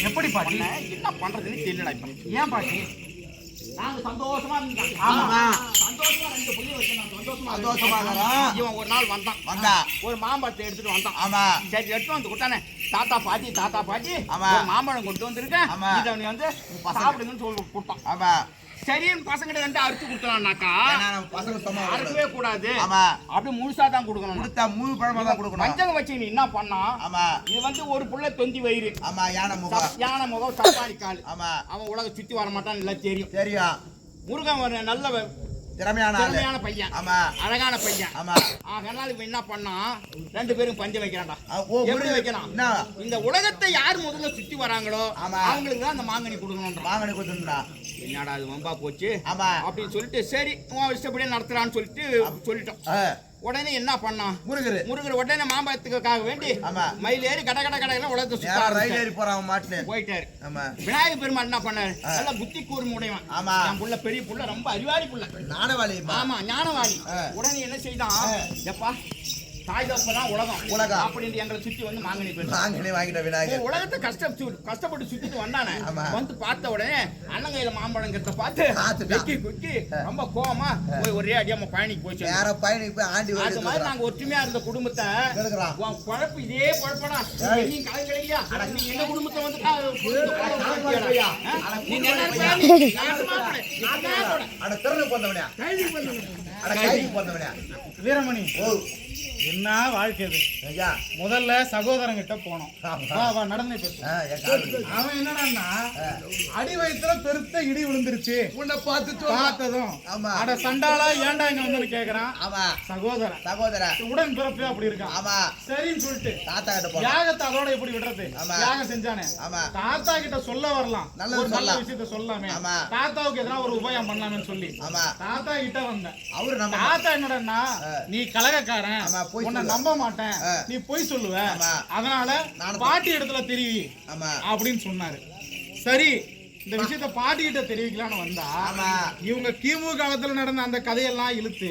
Speaker 1: எப்படி பாட்டி?
Speaker 5: என்ன பண்றதுன்னு தெரியல இப்ப.
Speaker 1: ஏன் பாட்டி?
Speaker 5: நாங்க சந்தோஷமா இருந்தோம்.
Speaker 3: ஆமா
Speaker 5: சந்தோஷமா 2 புள்ளி வச்சு நான் சந்தோஷமா
Speaker 3: சந்தோஷமா இருக்கிறோம்.
Speaker 5: இவன் ஒரு நாள் வந்தான். ஒரு மாம்பழத்தை எடுத்துட்டு வந்தான்.
Speaker 3: ஆமா
Speaker 5: சரி எடுத்து வந்து கொடுத்தானே. தாத்தா பாட்டி
Speaker 3: ஆமா.
Speaker 5: ஒரு மாம்பழம் கொண்டு வந்திருக்கேன்.
Speaker 3: ஆமா.
Speaker 5: இதை நீ வந்து சாப்பிடுங்கன்னு சொல்லி கொடுத்தான்.
Speaker 3: ஆமா
Speaker 5: சரின்னு பசங்கிட்ட வந்து அறுத்து கொடுத்தானாக்கா
Speaker 3: ஏன்னா நம்ம பசங்க சும்மா
Speaker 5: அறுக்கவே கூடாது.
Speaker 3: ஆமா
Speaker 5: அப்படி முழுசா தான் கொடுக்கணும்.
Speaker 3: கொடுத்தா முழு பழமா தான் கொடுக்கணும்.
Speaker 5: பஞ்சகம் வச்சு நீ என்ன பண்ணா?
Speaker 3: ஆமா
Speaker 5: இது வந்து ஒரு புள்ள தொந்தி வயிறு,
Speaker 3: ஆமா யானை முகம்.
Speaker 5: யானை முகம், சப்பாரி கால்.
Speaker 3: ஆமா
Speaker 5: அவன் உலக சுத்தி வர மாட்டான்னு எல்லாம் தெரியும்.
Speaker 3: தெரியும்.
Speaker 5: முருகன் ஒரு நல்ல
Speaker 3: திறமையான ஆளு.
Speaker 5: திறமையான பையன்,
Speaker 3: ஆமா
Speaker 5: அழகான பையன்.
Speaker 3: ஆமா
Speaker 5: அதனால இவன் என்ன பண்ணா? 2 பேரும் பஞ்சம் வைக்கிறான்டா.
Speaker 3: ஓ
Speaker 5: எப்படி வைக்கிறான்?
Speaker 3: என்ன
Speaker 5: இந்த உலகத்தை யார் முதல்ல சுத்தி வராங்களோ
Speaker 3: ஆமா.
Speaker 5: அவங்களுக்கு தான் அந்த மாங்கனி கொடுக்கணும்ன்றான்.
Speaker 3: வாங்கனு கொடுத்துடா.
Speaker 5: என்னடா அது வம்பா போச்சு
Speaker 3: ஆமா
Speaker 5: அப்படின்னு சொல்லிட்டு சரி உன் இஷ்டப்படியே நடத்துறான்னு சொல்லிட்டு சொல்லிட்டோம். உடனே என்ன பண்ணான்? முருகர் உடனே மாம்பழத்துக்காக வேண்டி
Speaker 3: ஆமா.
Speaker 5: மயில் ஏறி கட உலகத்தை
Speaker 3: நேரா ரயில்
Speaker 5: சுத்த
Speaker 3: ஏறி போறான் மாட்டுல.
Speaker 5: போயிட்டாரு.
Speaker 3: ஆமா
Speaker 5: விநாயகர் பெருமாள் என்ன பண்ணாரு? நல்ல புத்தி கூர்மை உடையவன்.
Speaker 3: ஆமா.
Speaker 5: என் புள்ள பெரிய புள்ள, ரொம்ப அறிவாளி புள்ள.
Speaker 3: நாணவாளிமா.
Speaker 5: ஆமா ஞானவாளி. உடனே என்ன செய்தான்? எப்பா தாய் தப்பதான் உலகம் அப்படின்னு எங்களை சுத்தி வந்து மாங்கனி போயிட்டு
Speaker 3: வாங்கனே வாங்கிட்ட விநாயகர்.
Speaker 5: உலகத்தை கஷ்டப்பட்டு சுத்திட்டு வந்தானே.
Speaker 3: ஆமா.
Speaker 5: வந்து பார்த்த உடனே அண்ணன் கையில மாம்பழங்கிறத பார்த்து
Speaker 3: பார்த்துட்டான்.
Speaker 5: குக்கி ரொம்ப கோவமா போய் ஒரே அடியாம பயணிக்கு போச்சு.
Speaker 3: நேரா பயணிக்கு போய் ஆண்டி
Speaker 5: அது
Speaker 3: வந்து
Speaker 5: மாதிரி நாங்க ஒற்றுமையா இருந்த குடும்பத்தை
Speaker 3: கெடுக்குறான்.
Speaker 5: உன் குழப்பு இதே குழப்படா. நீ கலங்கலையா? நீ எங்க குடும்பத்தை வந்து நீ
Speaker 3: அட திறனுக்கு வந்தவனே. அட கைக்கு வந்தவனே.
Speaker 1: வீரமணி,
Speaker 3: ஓ
Speaker 1: என்ன வாழ்க்கை இது?
Speaker 3: ஐயா
Speaker 1: முதல்ல சகோதரங்கிட்ட போனோம்.
Speaker 3: ஆமா.
Speaker 1: வா நடந்தே பேசு.
Speaker 3: என் கால்
Speaker 1: அவன் என்னடான்னா அடி வயித்துல பெருத்த இடி விழுந்துருச்சு.
Speaker 3: உன்னை பார்த்து
Speaker 1: பார்த்ததும்
Speaker 3: ஆமா.
Speaker 1: அட சண்டாளா ஏன்டா இங்க வந்து கேக்குறான்.
Speaker 3: ஆமா சகோதரன்
Speaker 1: உடன் பிறப்பே அப்படி இருக்கான்.
Speaker 3: ஆமா
Speaker 1: சரின்னு சொல்லிட்டு
Speaker 3: தாத்தா கிட்ட போறோம்.
Speaker 1: யாகத்தை அதோட எப்படி விடுறது?
Speaker 3: ஆமா.
Speaker 1: யாகம் செஞ்சானே.
Speaker 3: ஆமா.
Speaker 1: தாத்தா கிட்ட சொல்ல வரலாம்,
Speaker 3: நல்லது
Speaker 1: ஒரு நல்ல
Speaker 3: சொல்லலாம்.
Speaker 1: விஷயத்த சொல்லாமே.
Speaker 3: ஆமா.
Speaker 1: தாத்தாவுக்கு எதனா ஒரு உபயம் பண்ணலாம்னு சொல்லி
Speaker 3: ஆமா
Speaker 1: தாத்தா கிட்ட வந்தேன்.
Speaker 3: அவரு நம்ம
Speaker 1: தாத்தா என்னடா, நீ கலகக்காரன்,
Speaker 3: ஆமா, பொய்
Speaker 1: உன்னை
Speaker 3: சொல்லுவ.
Speaker 1: நம்ப மாட்டேன், நீ பொய் சொல்லுவ,
Speaker 3: ஆமா.
Speaker 1: அதனால
Speaker 3: நானும்
Speaker 1: பாட்டி இடத்துல தெரிவி
Speaker 3: ஆமா
Speaker 1: அப்படின்னு சொன்னாரு. சரி, இந்த விஷயத்த பாட்டி கிட்ட தெரிவிக்கலான்னு வந்தா
Speaker 3: ஆமா.
Speaker 1: இவங்க கிமு காலத்துல நடந்த அந்த கதையெல்லாம் இழுத்து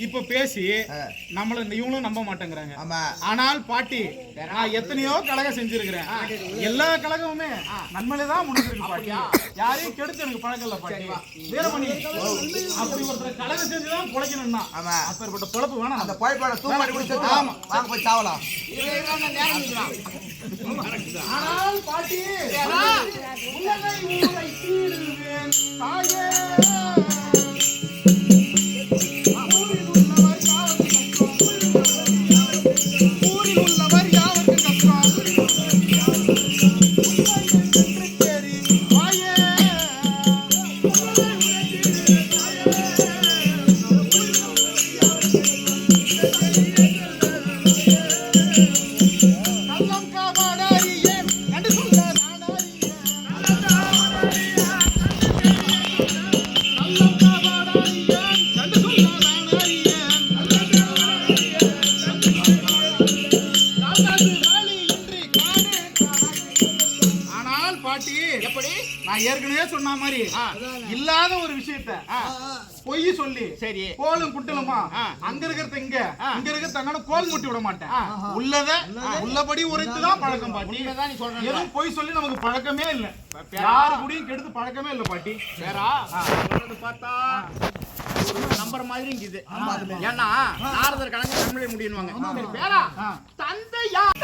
Speaker 1: இப்ப பேசி நம்மள இவங்களும் நம்ப மாட்டேங்கிறாங்க.
Speaker 3: ஆமா
Speaker 1: ஆனால் பாட்டி, நான் எத்தனையோ கழகம் செஞ்சிருக்கிறேன். எல்லா கழகமுமே நன்மையில்தான் முடிஞ்சிருக்கு பாட்டி. யாரையும் கெடுத்து எனக்கு பழக்கம் இல்ல பாட்டி. வீரமணி, அப்படி ஒருத்தர் கழகம் செஞ்சுதான் பொழைக்கணும்னா
Speaker 3: ஆமா.
Speaker 1: அப்பேற்பட்ட பொழப்பு வேணாம்.
Speaker 3: அந்த பழைப்பாட தூமாடி குடிச்சு
Speaker 1: ஆமா.
Speaker 3: வாங்க போய் சாவலாம்.
Speaker 1: ஆனால் பாட்டி, உலகை ஊரை தீருவேன் தாயே. ஊரில் உள்ளவர் யாருக்கு கஷ்டம், தேறி வாயே. கள்ளம் காவாடாரியே என்று சொல்ல நாடாரியே. கள்ளம் காவாடாரியே என்று சொல்ல நாடாரியே. காக்காது வேலி இன்றி காடு காடாய். ஆனால் பாட்டி, எப்படி நான் ஏற்கனவே சொன்ன மாதிரி இல்லாத ஒரு விஷயத்த பொய் சொல்லி
Speaker 5: சரி
Speaker 1: கோலும் குட்டலுமா அங்க இருக்கிறது இங்க இருக்கிறது தங்கன்னு கோல் முட்டி விட மாட்டேன். உள்ளத உள்ளபடி உரைத்துதான் பழக்கம் பாட்டி.
Speaker 5: நீ சொல்ற
Speaker 1: எதுவும் பொய் சொல்லி நமக்கு பழக்கமே இல்ல. யாரு கூடயும் கெடுத்து பழக்கமே இல்ல பாட்டி.
Speaker 5: பேரா சொல்றது பார்த்தா ஒரு நம்பர் மாதிரி இருக்குது. ஏன்னா நாரதர் கணக்கு தமிழை முடியுவாங்க. சரி பேரா,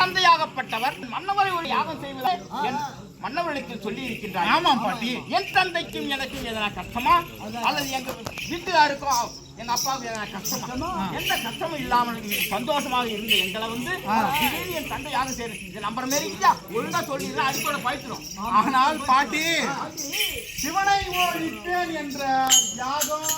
Speaker 5: தந்தையாகப்பட்டவர் மன்னவரை ஒரு யாகம் செய்வதை என் மன்னவர்களுக்கு சொல்லி இருக்கின்றார்.
Speaker 1: ஆமாம் பாட்டி.
Speaker 5: என் தந்தைக்கும் எனக்கும் எதனா கஷ்டமா அல்லது எங்க வீட்டுக்காருக்கும் எங்க அப்பாவுக்கு எதனா கஷ்டமா? எந்த கஷ்டமும் இல்லாமல் சந்தோஷமாக இருந்த எங்களை வந்து திடீர்னு என் தந்தை யாகம் செய்யறது நம்பர் மாரி இல்லையா? ஒழுங்கா சொல்லிடுறேன், அடிப்போட பயிற்சிடும்.
Speaker 1: ஆனால் பாட்டி, சிவனை ஓடித்தேன் என்ற யாகம்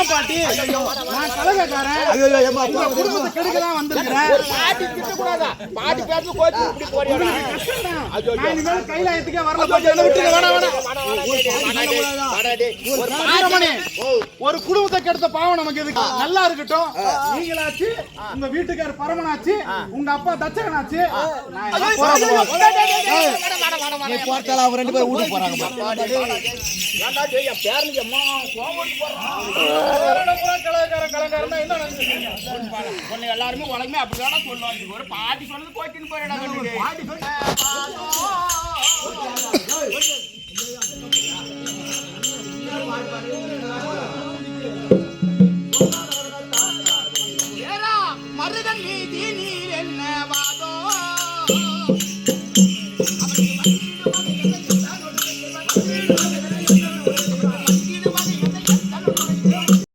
Speaker 1: வேணாம் பாட்டி, நான் கலகக்காரன்,
Speaker 3: ஐயோ ஏமா
Speaker 1: உங்க குடும்பத்தை கெடுக்க தான் வந்திருக்கிறேன்.
Speaker 7: பாட்டி திட்டக்கூடாதா? பாட்டி பேச கோச்சு இப்படி போறியா?
Speaker 1: நான் இனிமேல் கைலாயத்துக்கே வரல பாட்டி, என்னை விட்டுருங்க, வேணாம் வேணாம். வீரமணி, ஒரு குடும்பத்தை கெடுத்த பாவம் நமக்கு எதுக்கு? நல்லா இருக்கட்டும், நீங்களாச்சு, உங்க வீட்டுக்காரர் பரமனாச்சு, உங்க அப்பா தச்சகனாச்சு, நான் எல்லாம் போறேன்.
Speaker 3: நீ போறதால அவங்க ரெண்டு பேரும் வீட்டுக்கு போறாங்க
Speaker 7: ஏன்டா டேய் என் பேரனுக்கு அம்மா கோவம் போறான்.
Speaker 1: கலகாரன்னா என்ன நினைக்கிறீங்க?
Speaker 7: உன்னை எல்லாருமே உலகமே அப்படிதானே சொல்லுவாங்க. ஒரு பாட்டி சொன்னது கோச்சின்னு போறடா கண்ணுக்கு.
Speaker 5: மருதன் மீதி நீ